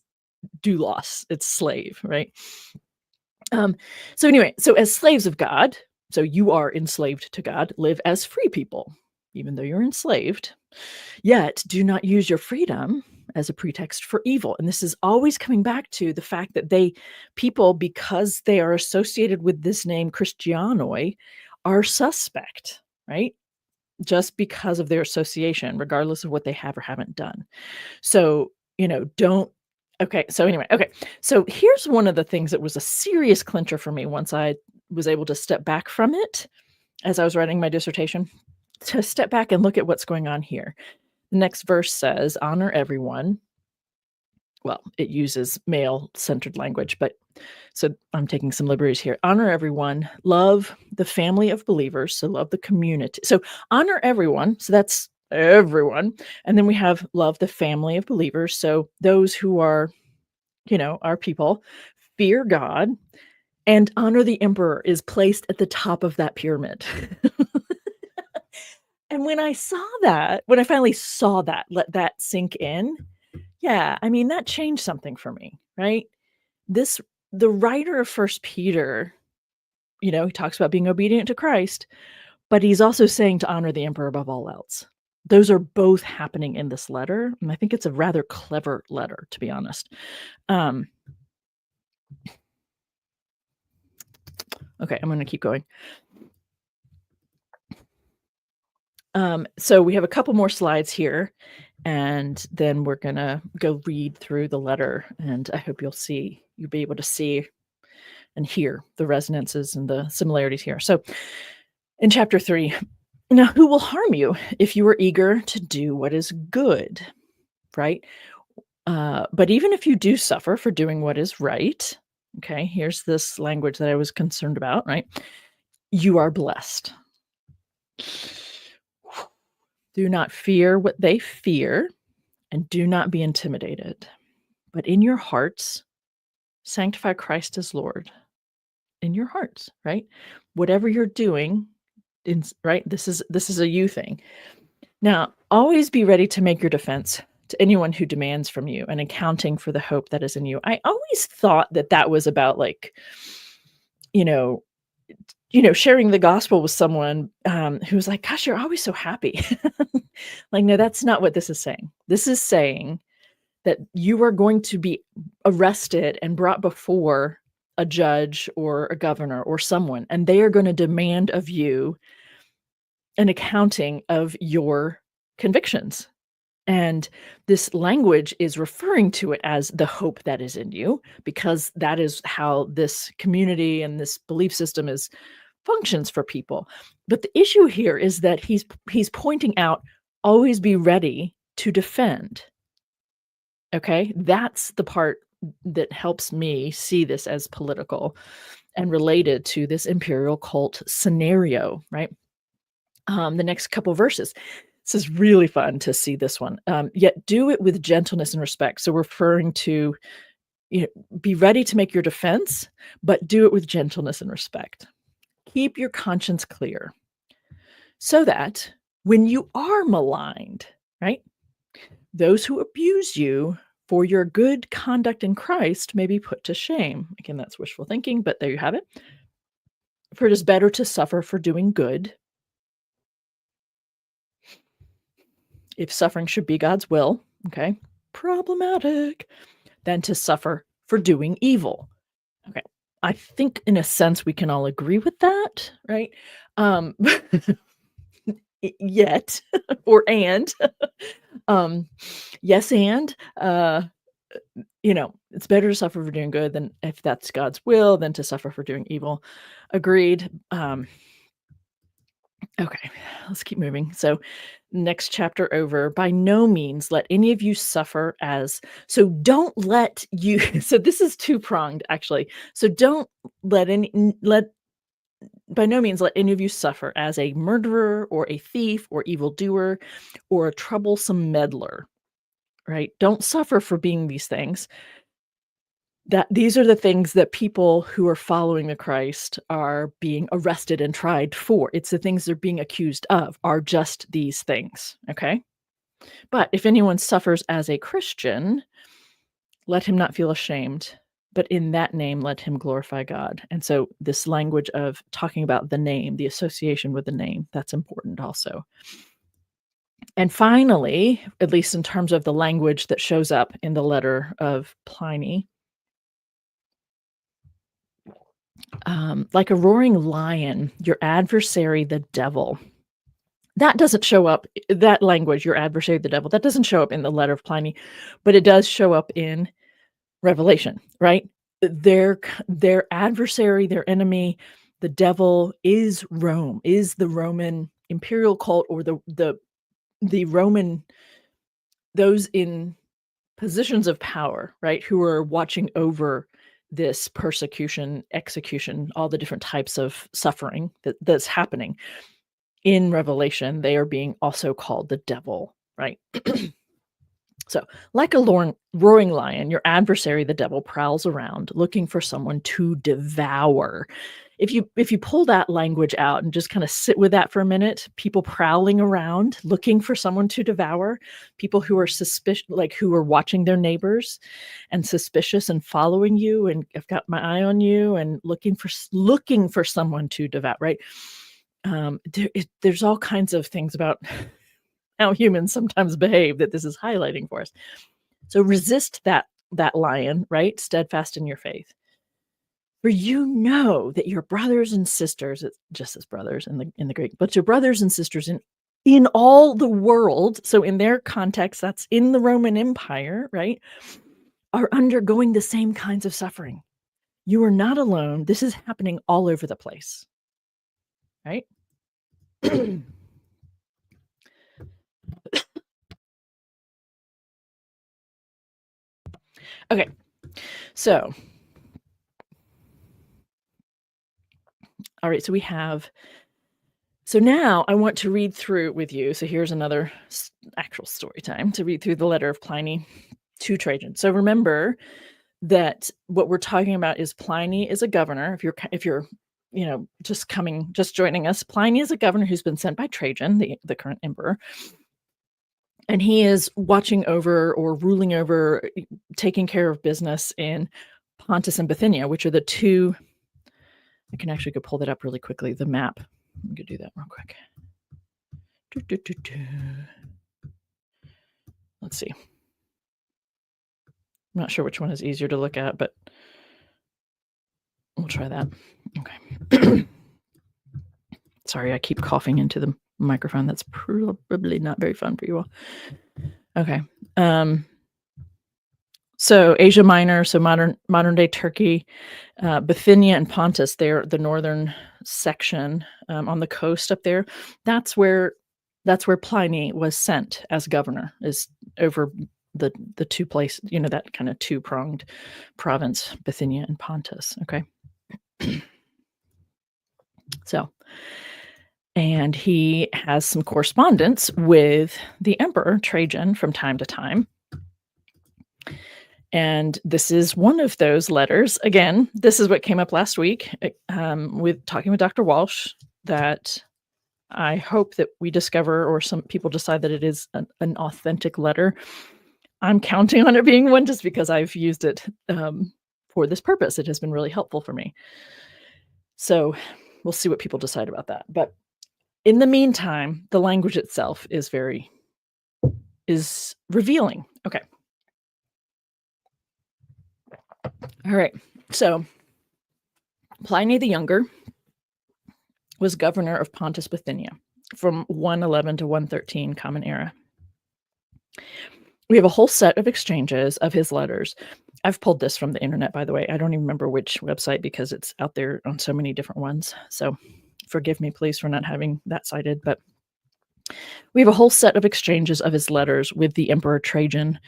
doulos, it's slave, right? So anyway, so as slaves of God, so you are enslaved to God, live as free people, even though you're enslaved, yet do not use your freedom as a pretext for evil. And this is always coming back to the fact that people, because they are associated with this name Christianoi, are suspect, right? Just because of their association, regardless of what they have or haven't done. So, don't. Okay. So anyway, okay. So here's one of the things that was a serious clincher for me once I was able to step back from it as I was writing my dissertation, to step back and look at what's going on here. The next verse says, honor everyone. Well, it uses male-centered language, but so I'm taking some liberties here. Honor everyone, love the family of believers, so love the community. So honor everyone, so that's everyone. And then we have love the family of believers, so those who are, our people, fear God, and honor the emperor is placed at the top of that pyramid. And when I finally saw that, let that sink in, yeah, I mean, that changed something for me, right? The writer of First Peter, he talks about being obedient to Christ, but he's also saying to honor the emperor above all else. Those are both happening in this letter, and I think it's a rather clever letter, to be honest. Okay, I'm going to keep going. So we have a couple more slides here, and then we're gonna go read through the letter, and I hope you'll be able to see and hear the resonances and the similarities here. So in chapter 3, now who will harm you if you are eager to do what is good, right? But even if you do suffer for doing what is right, okay, here's this language that I was concerned about, right? You are blessed. Do not fear what they fear, and do not be intimidated. But in your hearts, sanctify Christ as Lord. In your hearts, right? Whatever you're doing, right? This is a you thing. Now, always be ready to make your defense to anyone who demands from you an accounting for the hope that is in you. I always thought that that was about like, you know, sharing the gospel with someone who was like, "Gosh, you're always so happy." Like, no, that's not what this is saying. This is saying that you are going to be arrested and brought before a judge or a governor or someone, and they are going to demand of you an accounting of your convictions. And this language is referring to it as the hope that is in you, because that is how this community and this belief system is functions for people. But the issue here is that he's pointing out, always be ready to defend. Okay? That's the part that helps me see this as political and related to this imperial cult scenario, right? The next couple verses. This is really fun to see this one. Yet do it with gentleness and respect. So referring to, be ready to make your defense, but do it with gentleness and respect. Keep your conscience clear so that when you are maligned, right, those who abuse you for your good conduct in Christ may be put to shame. Again, that's wishful thinking, but there you have it. For it is better to suffer for doing good, if suffering should be God's will, okay, problematic, than to suffer for doing evil. Okay. I think in a sense we can all agree with that, right? Um yet or and yes and it's better to suffer for doing good than if that's God's will than to suffer for doing evil. Agreed. Okay, let's keep moving. So, next chapter over. By no means let any of you suffer as. So, don't let you. So, this is two pronged actually. So, don't let any, let, by no means let any of you suffer as a murderer or a thief or evildoer or a troublesome meddler, right? Don't suffer for being these things. That these are the things that people who are following the Christ are being arrested and tried for. It's the things they're being accused of are just these things, okay? But if anyone suffers as a Christian, let him not feel ashamed, but in that name let him glorify God. And so this language of talking about the name, the association with the name, that's important also. And finally, at least in terms of the language that shows up in the letter of Pliny, like a roaring lion, your adversary, the devil. That doesn't show up, that language, your adversary, the devil, that doesn't show up in the letter of Pliny, but it does show up in Revelation, right? Their adversary, their enemy, the devil is Rome, is the Roman imperial cult or the Roman, those in positions of power, right, who are watching over this persecution, execution, all the different types of suffering that's happening. In Revelation, they are being also called the devil, right? So, like a roaring lion, your adversary, the devil, prowls around looking for someone to devour. If you pull that language out and just kind of sit with that for a minute, people prowling around looking for someone to devour, people who are suspicious, like who are watching their neighbors and suspicious and following you, and I've got my eye on you and looking for someone to devour, right? There's all kinds of things about how humans sometimes behave that this is highlighting for us. So resist that lion, right? Steadfast in your faith. For you know that your brothers and sisters, it just as brothers in the Greek, but your brothers and sisters in in all the world, so in their context, that's in the Roman Empire, right, are undergoing the same kinds of suffering. You are not alone. This is happening all over the place, right? Okay, so all right, so now I want to read through with you. So here's another actual story time to read through the letter of Pliny to Trajan. So remember that what we're talking about is Pliny is a governor. If you're just joining us, Pliny is a governor who's been sent by Trajan, the current emperor, and he is watching over or ruling over, taking care of business in Pontus and Bithynia, which are the two. I can actually go pull that up really quickly. The map. I'm gonna do that real quick. Let's see. I'm not sure which one is easier to look at, but we'll try that. Okay. Sorry, I keep coughing into the microphone. That's probably not very fun for you all. Okay. So Asia Minor, so modern day Turkey, Bithynia and Pontus, they're the northern section on the coast up there. That's where Pliny was sent as governor, is over the two places, that kind of two-pronged province, Bithynia and Pontus. Okay. So, and he has some correspondence with the emperor Trajan from time to time. And this is one of those letters. Again, this is what came up last week with talking with Dr. Walsh, that I hope that we discover, or some people decide, that it is an authentic letter. I'm counting on it being one, just because I've used it for this purpose. It has been really helpful for me. So we'll see what people decide about that. But in the meantime, the language itself is revealing. Okay. All right. So Pliny the Younger was governor of Pontus Bithynia from 111 to 113 Common Era. We have a whole set of exchanges of his letters. I've pulled this from the internet, by the way. I don't even remember which website, because it's out there on so many different ones. So forgive me, please, for not having that cited. But we have a whole set of exchanges of his letters with the Emperor Trajan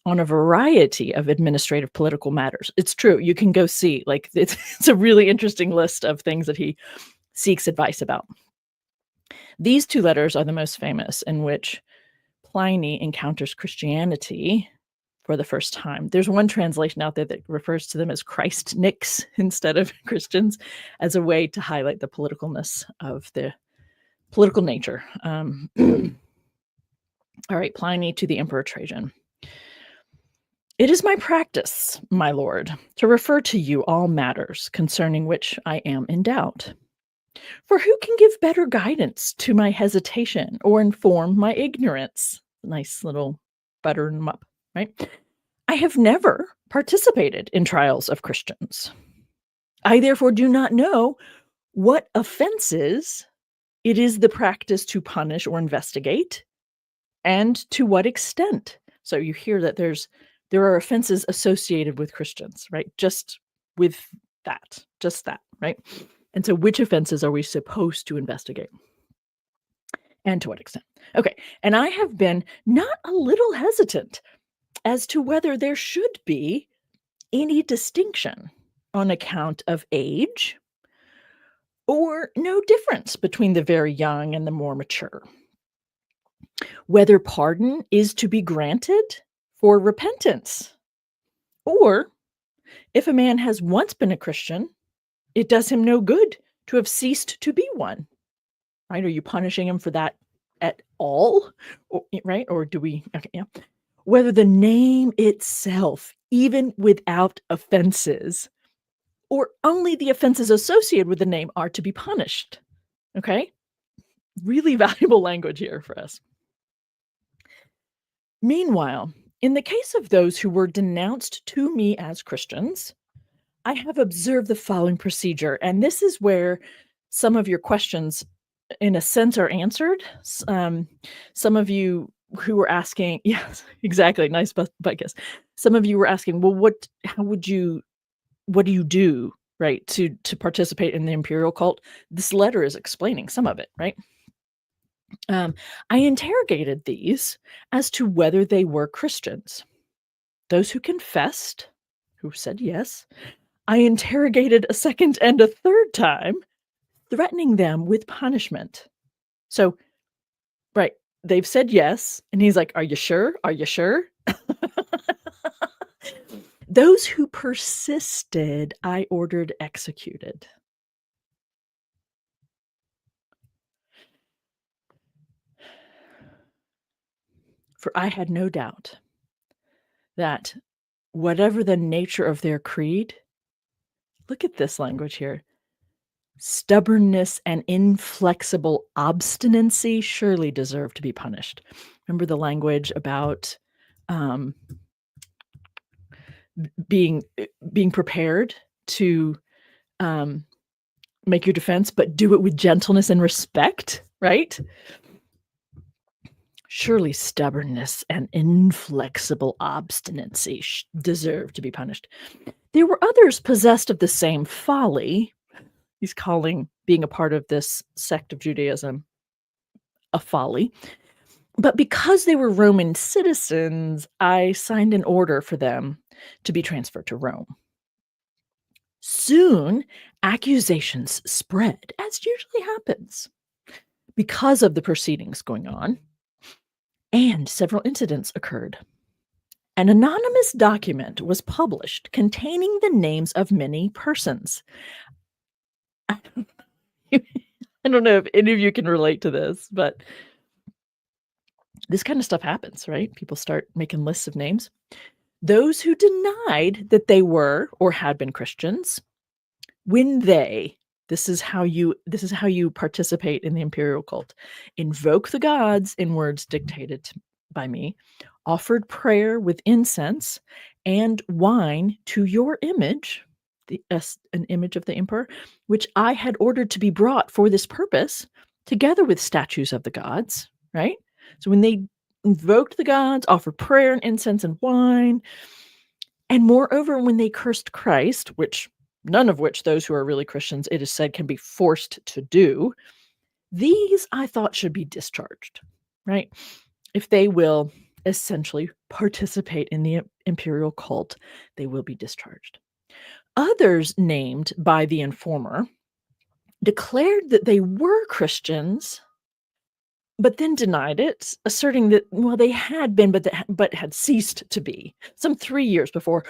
on a variety of administrative political matters. It's true. You can go see, it's a really interesting list of things that he seeks advice about. These two letters are the most famous, in which Pliny encounters Christianity for the first time. There's one translation out there that refers to them as Christniks instead of Christians, as a way to highlight the politicalness of the political nature. All right, Pliny to the Emperor Trajan. It is my practice, my lord, to refer to you all matters concerning which I am in doubt. For who can give better guidance to my hesitation or inform my ignorance? Nice little butter them up, right? I have never participated in trials of Christians. I therefore do not know what offenses it is the practice to punish or investigate, and to what extent. So you hear that there are offenses associated with Christians, right? Just that, right? And so which offenses are we supposed to investigate? And to what extent? Okay. And I have been not a little hesitant as to whether there should be any distinction on account of age, or no difference between the very young and the more mature. Whether pardon is to be granted for repentance, or if a man has once been a Christian, it does him no good to have ceased to be one. Right? Are you punishing him for that at all? Right? Or do we? Okay, yeah. Whether the name itself, even without offenses, or only the offenses associated with the name, are to be punished. Okay? Really valuable language here for us. Meanwhile, in the case of those who were denounced to me as Christians, I have observed the following procedure, and this is where some of your questions in a sense, are answered. Some of you who were asking, yes, exactly, nice butt kiss. Some of you were asking, well, what do you do, right, to participate in the imperial cult? This letter is explaining some of it, right? I interrogated these as to whether they were Christians. Those who confessed, who said yes, I interrogated a second and a third time, threatening them with punishment. So, right, they've said yes, and he's like, "Are you sure? Are you sure?" Those who persisted, I ordered executed. For I had no doubt that whatever the nature of their creed, look at this language here, stubbornness and inflexible obstinacy surely deserve to be punished. Remember the language about um, being prepared to um, make your defense, but do it with gentleness and respect, right? Surely stubbornness and inflexible obstinacy deserve to be punished. There were others possessed of the same folly. He's calling being a part of this sect of Judaism a folly. But because they were Roman citizens, I signed an order for them to be transferred to Rome. Soon, accusations spread, as usually happens, because of the proceedings going on, and several incidents occurred. An anonymous document was published containing the names of many persons. I don't know if any of you can relate to this, but this kind of stuff happens, right? People start making lists of names. Those who denied that they were or had been Christians, when they, this is how you participate in the imperial cult, invoke the gods in words dictated by me, offered prayer with incense and wine to your image, an image of the emperor, which I had ordered to be brought for this purpose, together with statues of the gods, right? So when they invoked the gods, offered prayer and incense and wine, and moreover, when they cursed Christ, which none of which those who are really Christians, it is said, can be forced to do, these I thought should be discharged, right? If they will essentially participate in the imperial cult, they will be discharged. Others named by the informer declared that they were Christians, but then denied it, asserting that, well, they had been, but had ceased to be, some 3 years before,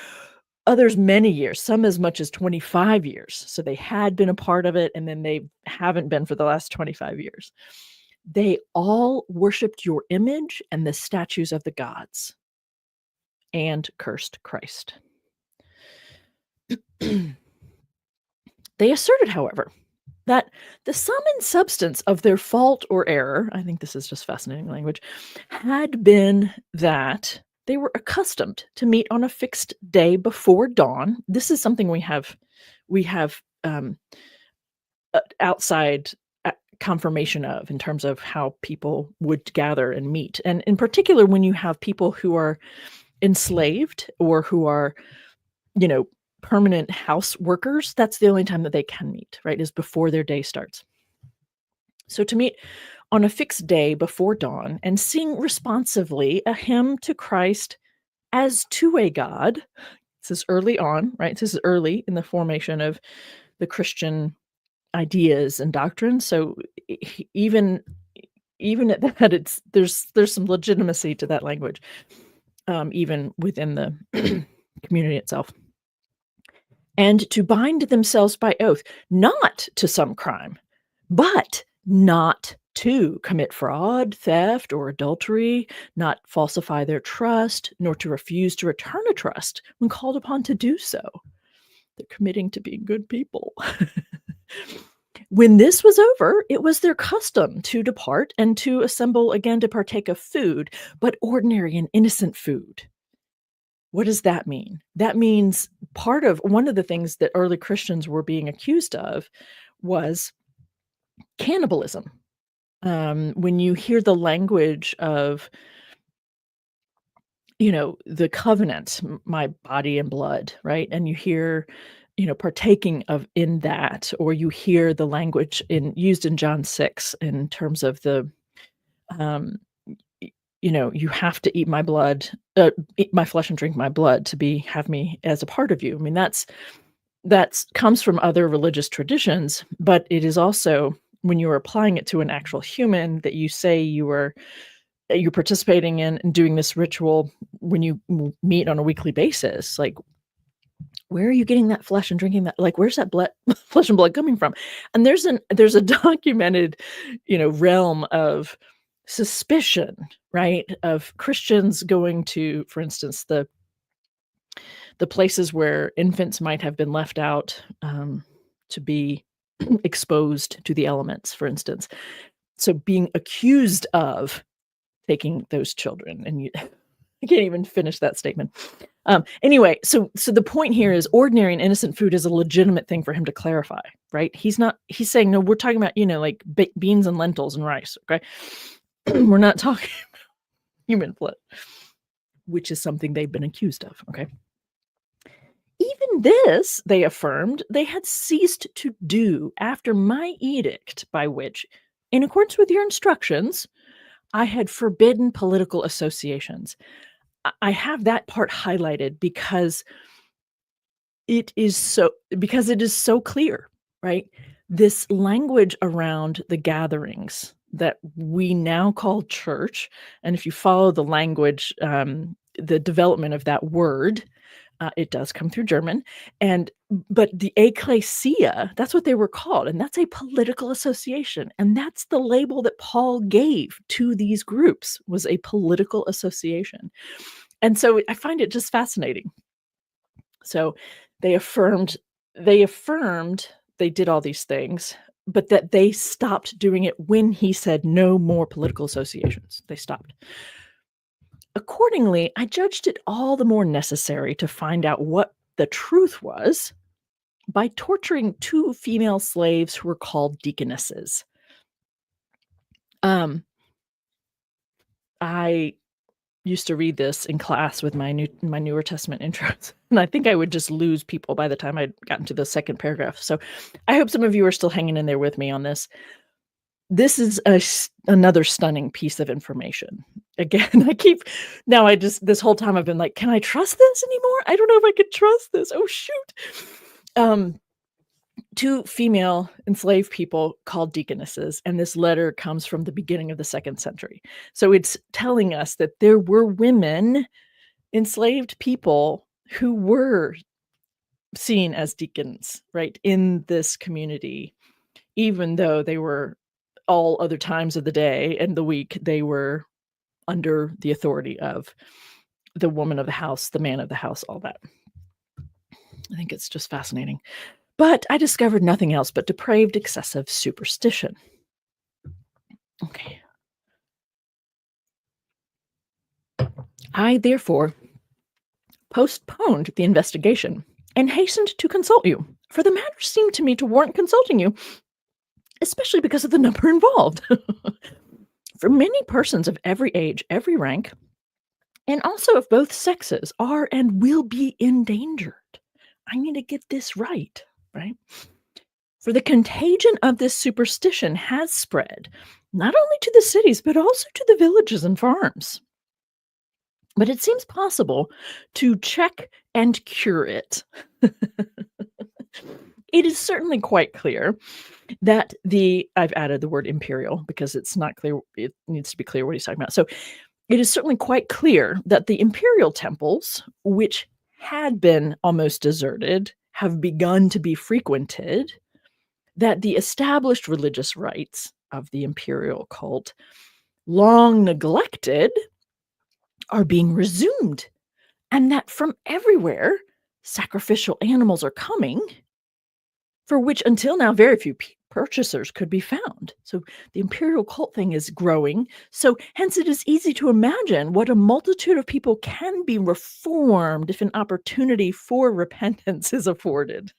others many years, some as much as 25 years. So they had been a part of it, and then they haven't been for the last 25 years. They all worshipped your image and the statues of the gods and cursed Christ. They asserted, however, that the sum and substance of their fault or error, I think this is just fascinating language, had been that they were accustomed to meet on a fixed day before dawn. This is something we have outside confirmation of in terms of how people would gather and meet. And in particular, when you have people who are enslaved or who are, permanent house workers, that's the only time that they can meet, right, is before their day starts. So to meet on a fixed day before dawn and sing responsively a hymn to Christ as to a God. This is early on, right? This is early in the formation of the Christian ideas and doctrines. So even at that, there's some legitimacy to that language, even within the community itself. And to bind themselves by oath, not to some crime, but not to commit fraud, theft, or adultery, not falsify their trust, nor to refuse to return a trust when called upon to do so. They're committing to being good people. When this was over, it was their custom to depart and to assemble again to partake of food, but ordinary and innocent food. What does that mean? That means one of the things that early Christians were being accused of was cannibalism. when you hear the language of, the covenant, my body and blood, right? And you hear, partaking of in that, or you hear the language used in John 6 in terms of the, um, you have to eat my blood, eat my flesh and drink my blood to have me as a part of you. I mean, that's comes from other religious traditions, but it is also when you're applying it to an actual human that you say you're participating in and doing this ritual when you meet on a weekly basis, like, where are you getting that flesh and drinking that? Like, where's that blood, flesh and blood coming from? And there's a documented, realm of suspicion, right? Of Christians going to, for instance, the places where infants might have been left out, to be exposed to the elements, for instance. So being accused of taking those children, and you I can't even finish that statement. Anyway, so the point here is ordinary and innocent food is a legitimate thing for him to clarify, right? He's saying, "No, we're talking about, like, beans and lentils and rice, okay? We're not talking human blood," which is something they've been accused of, okay? Even this, they affirmed, they had ceased to do after my edict, by which, in accordance with your instructions, I had forbidden political associations. I have that part highlighted because it is so clear, right? This language around the gatherings that we now call church, and if you follow the language, the development of that word, it does come through German, but the ecclesia, that's what they were called, and that's a political association, and that's the label that Paul gave to these groups, was a political association. And so I find it just fascinating. So they affirmed they affirmed they did all these things, but that they stopped doing it when he said no more political associations. They stopped. Accordingly, I judged it all the more necessary to find out what the truth was by torturing 2 female slaves who were called deaconesses. Um, I used to read this in class with my Newer Testament intros, and I think I would just lose people by the time I'd gotten to the second paragraph. So I hope some of you are still hanging in there with me on this. This is another stunning piece of information. Again, this whole time I've been like, can I trust this anymore? I don't know if I could trust this. Oh, shoot. 2 female enslaved people called deaconesses, and this letter comes from the beginning of the 2nd century. So it's telling us that there were women, enslaved people, who were seen as deacons, right, in this community, even though they were all other times of the day and the week, they were under the authority of the woman of the house, the man of the house, all that. I think it's just fascinating. But I discovered nothing else but depraved, excessive superstition. Okay. I, therefore, postponed the investigation and hastened to consult you, for the matter seemed to me to warrant consulting you, especially because of the number involved. For many persons of every age, every rank, and also of both sexes, are and will be endangered. I need to get this right? For the contagion of this superstition has spread, not only to the cities, but also to the villages and farms. But it seems possible to check and cure it. It is certainly quite clear that I've added the word imperial because it's not clear. It needs to be clear what he's talking about. So it is certainly quite clear that the imperial temples, which had been almost deserted, have begun to be frequented, that the established religious rites of the imperial cult, long neglected, are being resumed, and that from everywhere sacrificial animals are coming, for which until now very few purchasers could be found. So the imperial cult thing is growing. So hence it is easy to imagine what a multitude of people can be reformed if an opportunity for repentance is afforded.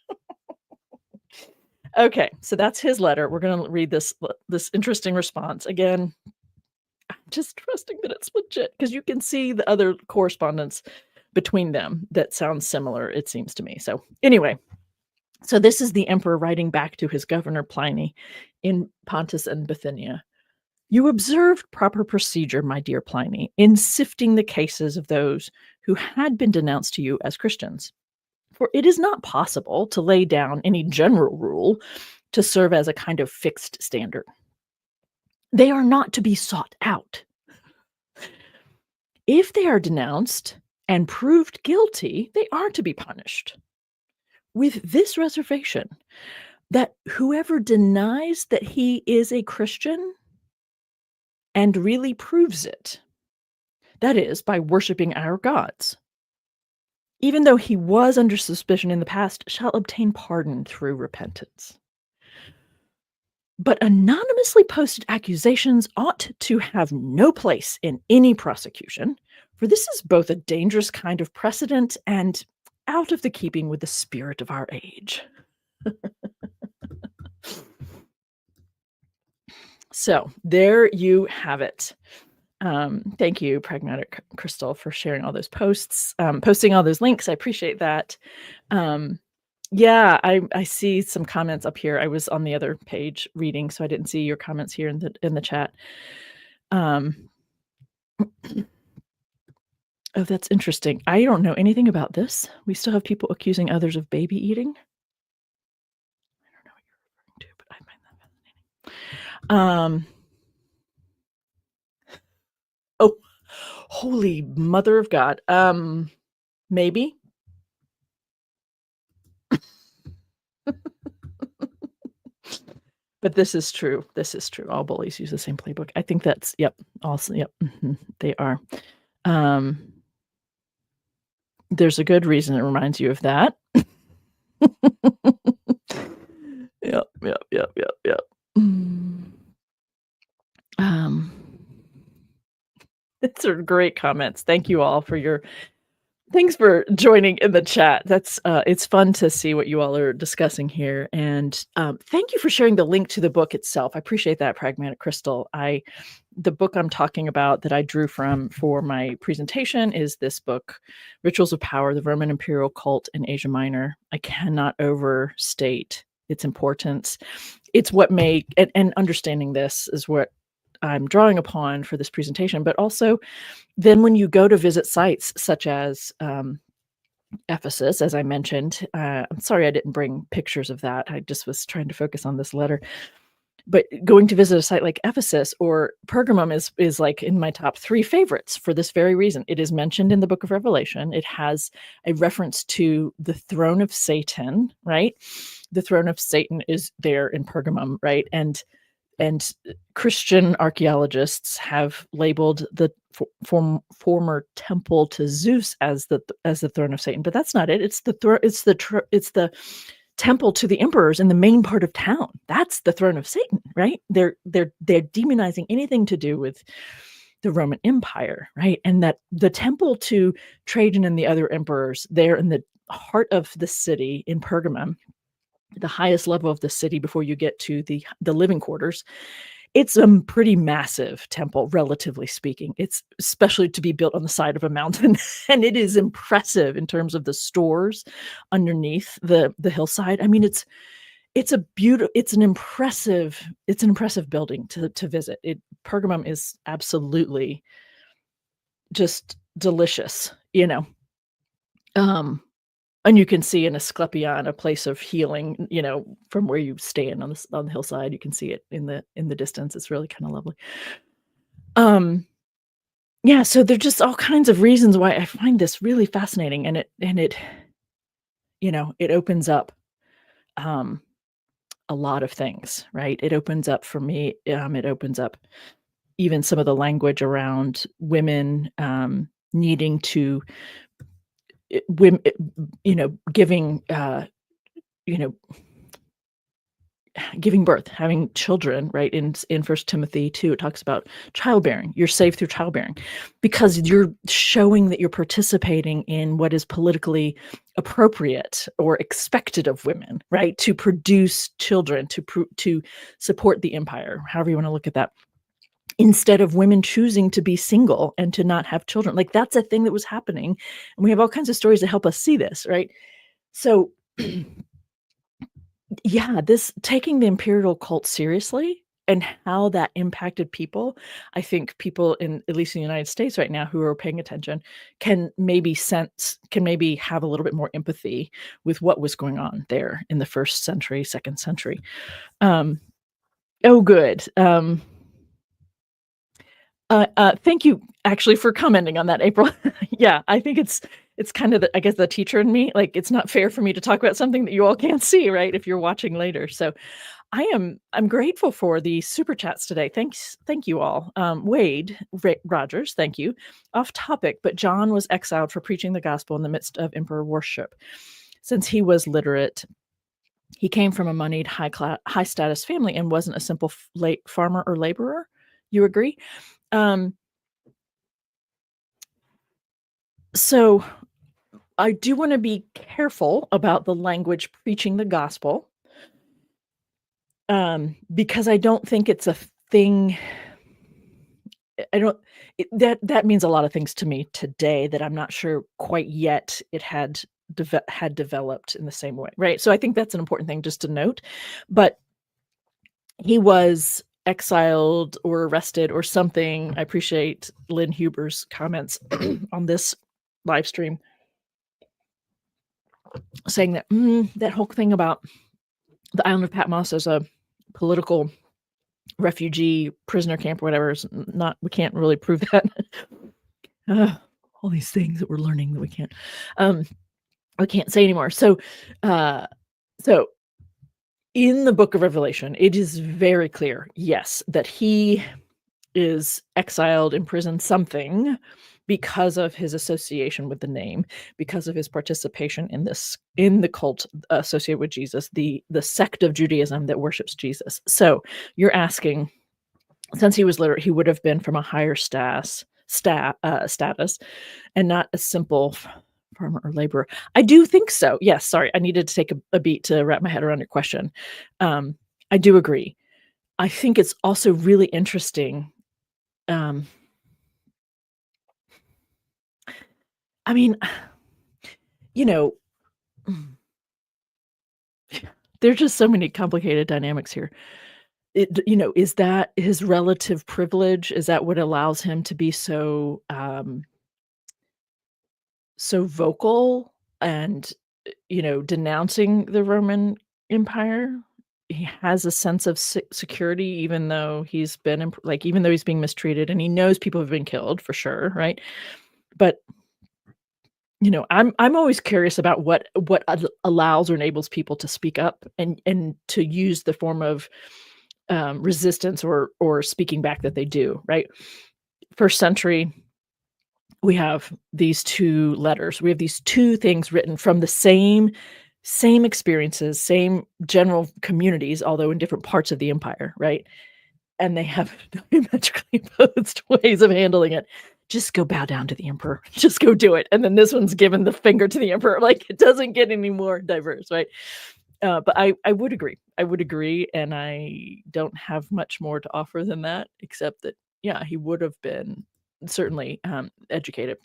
Okay, so that's his letter. We're gonna read this interesting response. Again, just trusting that it's legit because you can see the other correspondence between them that sounds similar, it seems to me. So anyway, so this is the emperor writing back to his governor Pliny in Pontus and Bithynia. You observed proper procedure, my dear Pliny, in sifting the cases of those who had been denounced to you as Christians. For it is not possible to lay down any general rule to serve as a kind of fixed standard. They are not to be sought out. If they are denounced and proved guilty, they are to be punished. With this reservation that whoever denies that he is a Christian and really proves it, that is, by worshiping our gods, even though he was under suspicion in the past, shall obtain pardon through repentance. But anonymously posted accusations ought to have no place in any prosecution, for this is both a dangerous kind of precedent and out of the keeping with the spirit of our age. So there you have it. Thank you, Pragmatic Crystal, for sharing all those posts, posting all those links. I appreciate that. Yeah, I see some comments up here. I was on the other page reading, so I didn't see your comments here in the chat. Oh, that's interesting. I don't know anything about this. We still have people accusing others of baby eating. I don't know what you're referring to, but I find that fascinating. Oh, holy mother of God. Maybe. But this is true. This is true. All bullies use the same playbook. I think that's also they are. There's a good reason it reminds you of that. Yep. These are great comments. Thank you all for your thanks for joining in the chat. That's it's fun to see what you all are discussing here. And thank you for sharing the link to the book itself. I appreciate that, Pragmatic Crystal. The book I'm talking about that I drew from for my presentation is this book, Rituals of Power, the Roman Imperial Cult in Asia Minor. I cannot overstate its importance. It's what and understanding this is what I'm drawing upon for this presentation, but also then when you go to visit sites such as Ephesus, as I mentioned, I'm sorry I didn't bring pictures of that. I just was trying to focus on this letter. But going to visit a site like Ephesus or Pergamum is like in my top 3 favorites for this very reason. It is mentioned in the book of Revelation. It has a reference to the throne of Satan, right? The throne of Satan is there in Pergamum, right? And Christian archaeologists have labeled the former temple to Zeus as the throne of Satan, but that's not it. It's the temple to the emperors in the main part of town. That's the throne of Satan, right? They're demonizing anything to do with the Roman Empire, right? And that the temple to Trajan and the other emperors there in the heart of the city in Pergamum, the highest level of the city before you get to the living quarters, it's a pretty massive temple, relatively speaking. It's especially to be built on the side of a mountain, and it is impressive in terms of the stores underneath the hillside. I mean, it's an impressive building to visit. Pergamum is absolutely just delicious, and you can see in Asclepion a place of healing, from where you stand on the hillside. You can see it in the distance. It's really kind of lovely. Yeah, so there's just all kinds of reasons why I find this really fascinating, and it opens up a lot of things, right? It opens up for me. It opens up even some of the language around women needing to women, giving giving birth, having children, right? In First Timothy 2, it talks about childbearing. You're saved through childbearing because you're showing that you're participating in what is politically appropriate or expected of women, right? To produce children, to support the empire, however you want to look at that. Instead of women choosing to be single and to not have children. Like, that's a thing that was happening, and we have all kinds of stories that help us see this, right? So, yeah, this taking the imperial cult seriously and how that impacted people, I think people in at least in the United States right now who are paying attention can maybe have a little bit more empathy with what was going on there in the 1st century, 2nd century. Um, oh, good. Thank you actually for commenting on that, April. Yeah, I think it's kind of I guess the teacher in me, like, it's not fair for me to talk about something that you all can't see, right, if you're watching later. So I'm grateful for the super chats today. Thank you all. Rogers, thank you. Off topic, but John was exiled for preaching the gospel in the midst of emperor worship. Since he was literate, he came from a moneyed, high status family and wasn't a simple farmer or laborer. You agree? Um, so I do want to be careful about the language preaching the gospel, because I don't think it's a thing. I don't. That means a lot of things to me today that I'm not sure quite yet it had developed in the same way, right? So I think that's an important thing just to note. But he was exiled or arrested or something. I appreciate Lynn Huber's comments on this live stream saying that that whole thing about the island of Patmos as a political refugee prisoner camp or whatever is not, we can't really prove that. All these things that we're learning that we can't say anymore. So in the book of Revelation, it is very clear, yes, that he is exiled, imprisoned, something, because of his association with the name, because of his participation in the cult associated with Jesus, the sect of Judaism that worships Jesus. So you're asking, since he was literate, he would have been from a higher status and not a simple farmer or laborer. I do think so. Yes, sorry, I needed to take a beat to wrap my head around your question. I do agree. I think it's also really interesting. I mean, you know, there's just so many complicated dynamics here. Is that his relative privilege? Is that what allows him to be so vocal and, denouncing the Roman Empire? He has a sense of security even though he's been even though he's being mistreated and he knows people have been killed for sure, right? But I'm always curious about what allows or enables people to speak up and to use the form of resistance or speaking back that they do, right? 1st century, we have these 2 letters. We have these 2 things written from the same experiences, same general communities, although in different parts of the empire, right? And they have diametrically opposed ways of handling it. Just go bow down to the emperor. Just go do it. And then this one's given the finger to the emperor. Like, it doesn't get any more diverse, right? But I would agree. I would agree, and I don't have much more to offer than that, except that, yeah, he would have been certainly educated.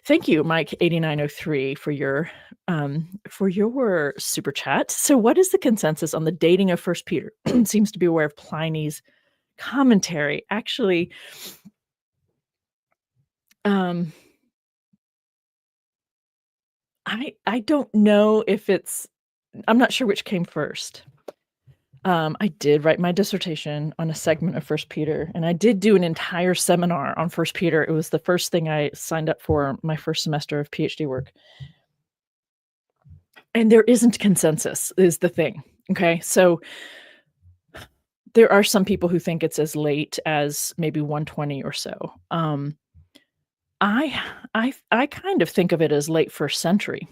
Thank you, Mike 8903, for your super chat. So, what is the consensus on the dating of First Peter? Seems to be aware of Pliny's commentary. Actually, I don't know if it's. I'm not sure which came first. I did write my dissertation on a segment of First Peter, and I did do an entire seminar on First Peter. It was the first thing I signed up for my first semester of PhD work. And there isn't consensus, is the thing. Okay, so there are some people who think it's as late as maybe 120 or so. I kind of think of it as late 1st century.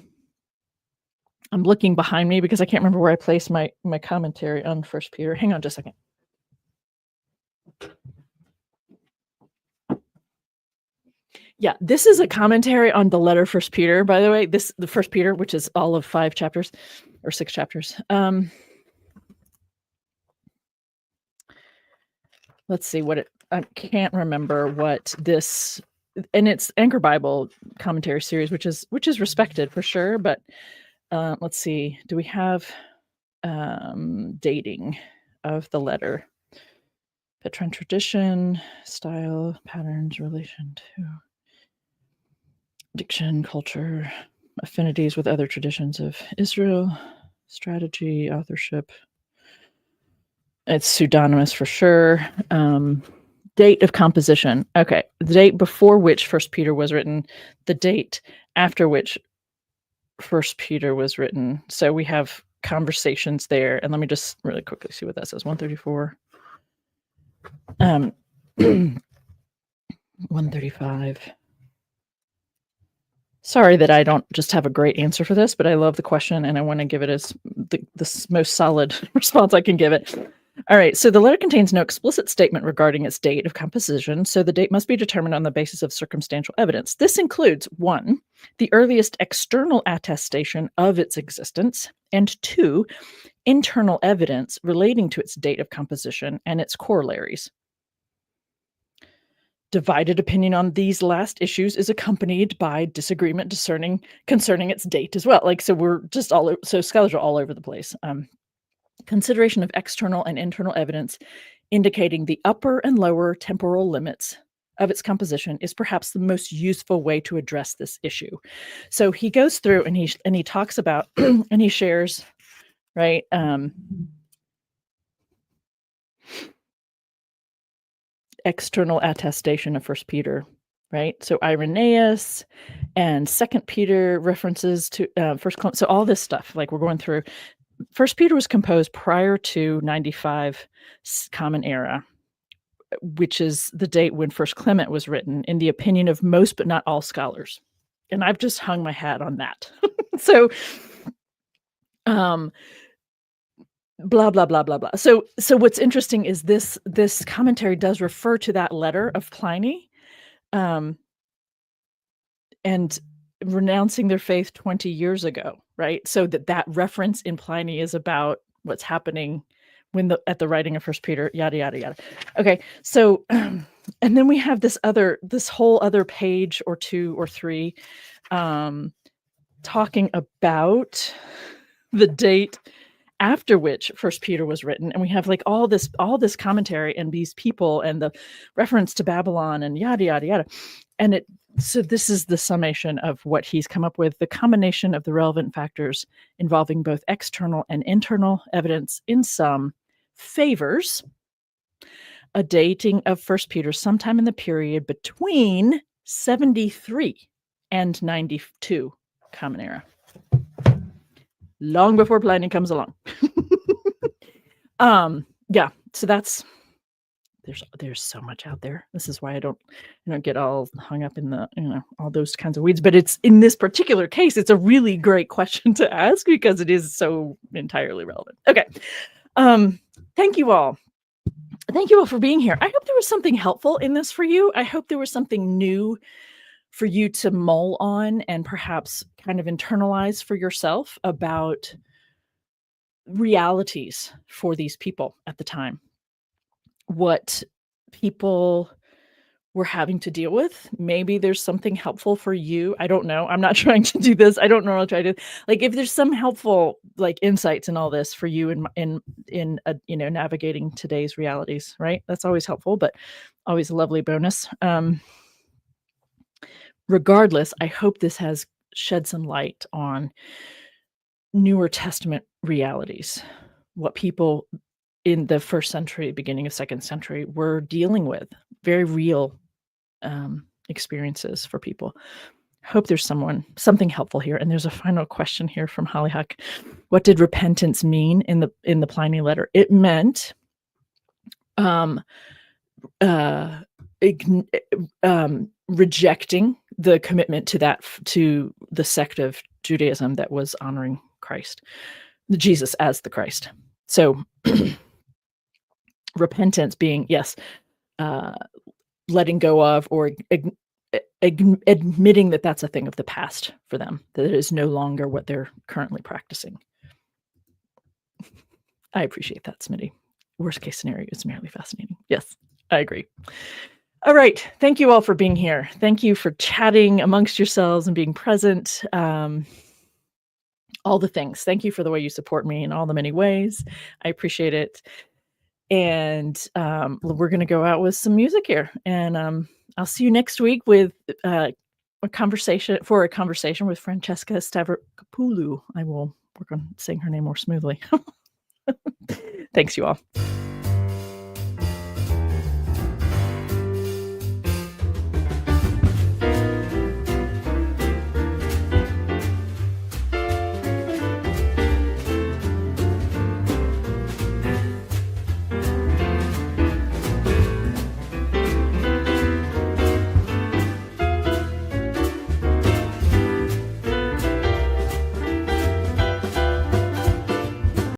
I'm looking behind me because I can't remember where I placed my commentary on First Peter. Hang on just a second. Yeah, this is a commentary on the letter First Peter, by the way. The First Peter, which is all of 5 chapters or 6 chapters. Let's see what I can't remember what this, and it's Anchor Bible commentary series, which is respected for sure. But let's see, do we have dating of the letter? Petrine tradition, style, patterns, relation to diction, culture, affinities with other traditions of Israel, strategy, authorship. It's pseudonymous for sure. Date of composition. Okay, the date before which First Peter was written, the date after which First Peter was written. So we have conversations there, and let me just really quickly see what that says. 134. 135. Sorry that I don't just have a great answer for this, but I love the question and I want to give it as the most solid response I can give it. All right, so the letter contains no explicit statement regarding its date of composition, so the date must be determined on the basis of circumstantial evidence. This includes 1, the earliest external attestation of its existence, and 2, internal evidence relating to its date of composition and its corollaries. Divided opinion on these last issues is accompanied by disagreement concerning its date as well. So we're just so scholars are all over the place. Consideration of external and internal evidence indicating the upper and lower temporal limits of its composition is perhaps the most useful way to address this issue. So he goes through and he talks about and he shares, right? External attestation of First Peter, right? So Irenaeus and Second Peter references to First Clement. So all this stuff, like we're going through. First Peter was composed prior to 95 Common Era, which is the date when First Clement was written, in the opinion of most but not all scholars. And I've just hung my hat on that. So, blah blah blah blah blah. So what's interesting is this commentary does refer to that letter of Pliny, and renouncing their faith 20 years ago, right? So that reference in Pliny is about what's happening at the writing of First Peter, yada yada yada. Okay, so and then we have this whole other page or 2 or 3 talking about the date after which First Peter was written, and we have like all this commentary and these people and the reference to Babylon and yada yada yada. And so this is the summation of what he's come up with. The combination of the relevant factors involving both external and internal evidence in sum favors a dating of First Peter sometime in the period between 73 and 92 Common Era. Long before Pliny comes along. Yeah, so there's so much out there. This is why I don't get all hung up in the all those kinds of weeds. But it's in this particular case, it's a really great question to ask because it is so entirely relevant. Okay, thank you all. Thank you all for being here. I hope there was something helpful in this for you. I hope there was something new for you to mull on and perhaps kind of internalize for yourself about realities for these people at the time. What people were having to deal with. Maybe there's something helpful for you. I don't know. I'm not trying to do this. I don't normally try to, like, if there's some helpful like insights in all this for you in navigating today's realities, right? That's always helpful, but always a lovely bonus. Regardless, I hope this has shed some light on Newer Testament realities, what people in the 1st century, beginning of 2nd century were dealing with, very real experiences for people. Hope there's something helpful here. And there's a final question here from Hollyhock. What did repentance mean in the Pliny letter? It meant rejecting the commitment to the sect of Judaism that was honoring Christ, Jesus as the Christ. So repentance being, yes, uh, letting go of or admitting that that's a thing of the past for them, that it is no longer what they're currently practicing. I appreciate that, Smitty. Worst case scenario is merely fascinating. Yes, I agree. All right. Thank you all for being here. Thank you for chatting amongst yourselves and being present. All the things. Thank you for the way you support me in all the many ways. I appreciate it. And we're going to go out with some music here. And I'll see you next week with a conversation with Francesca Stavropoulou. I will work on saying her name more smoothly. Thanks, you all.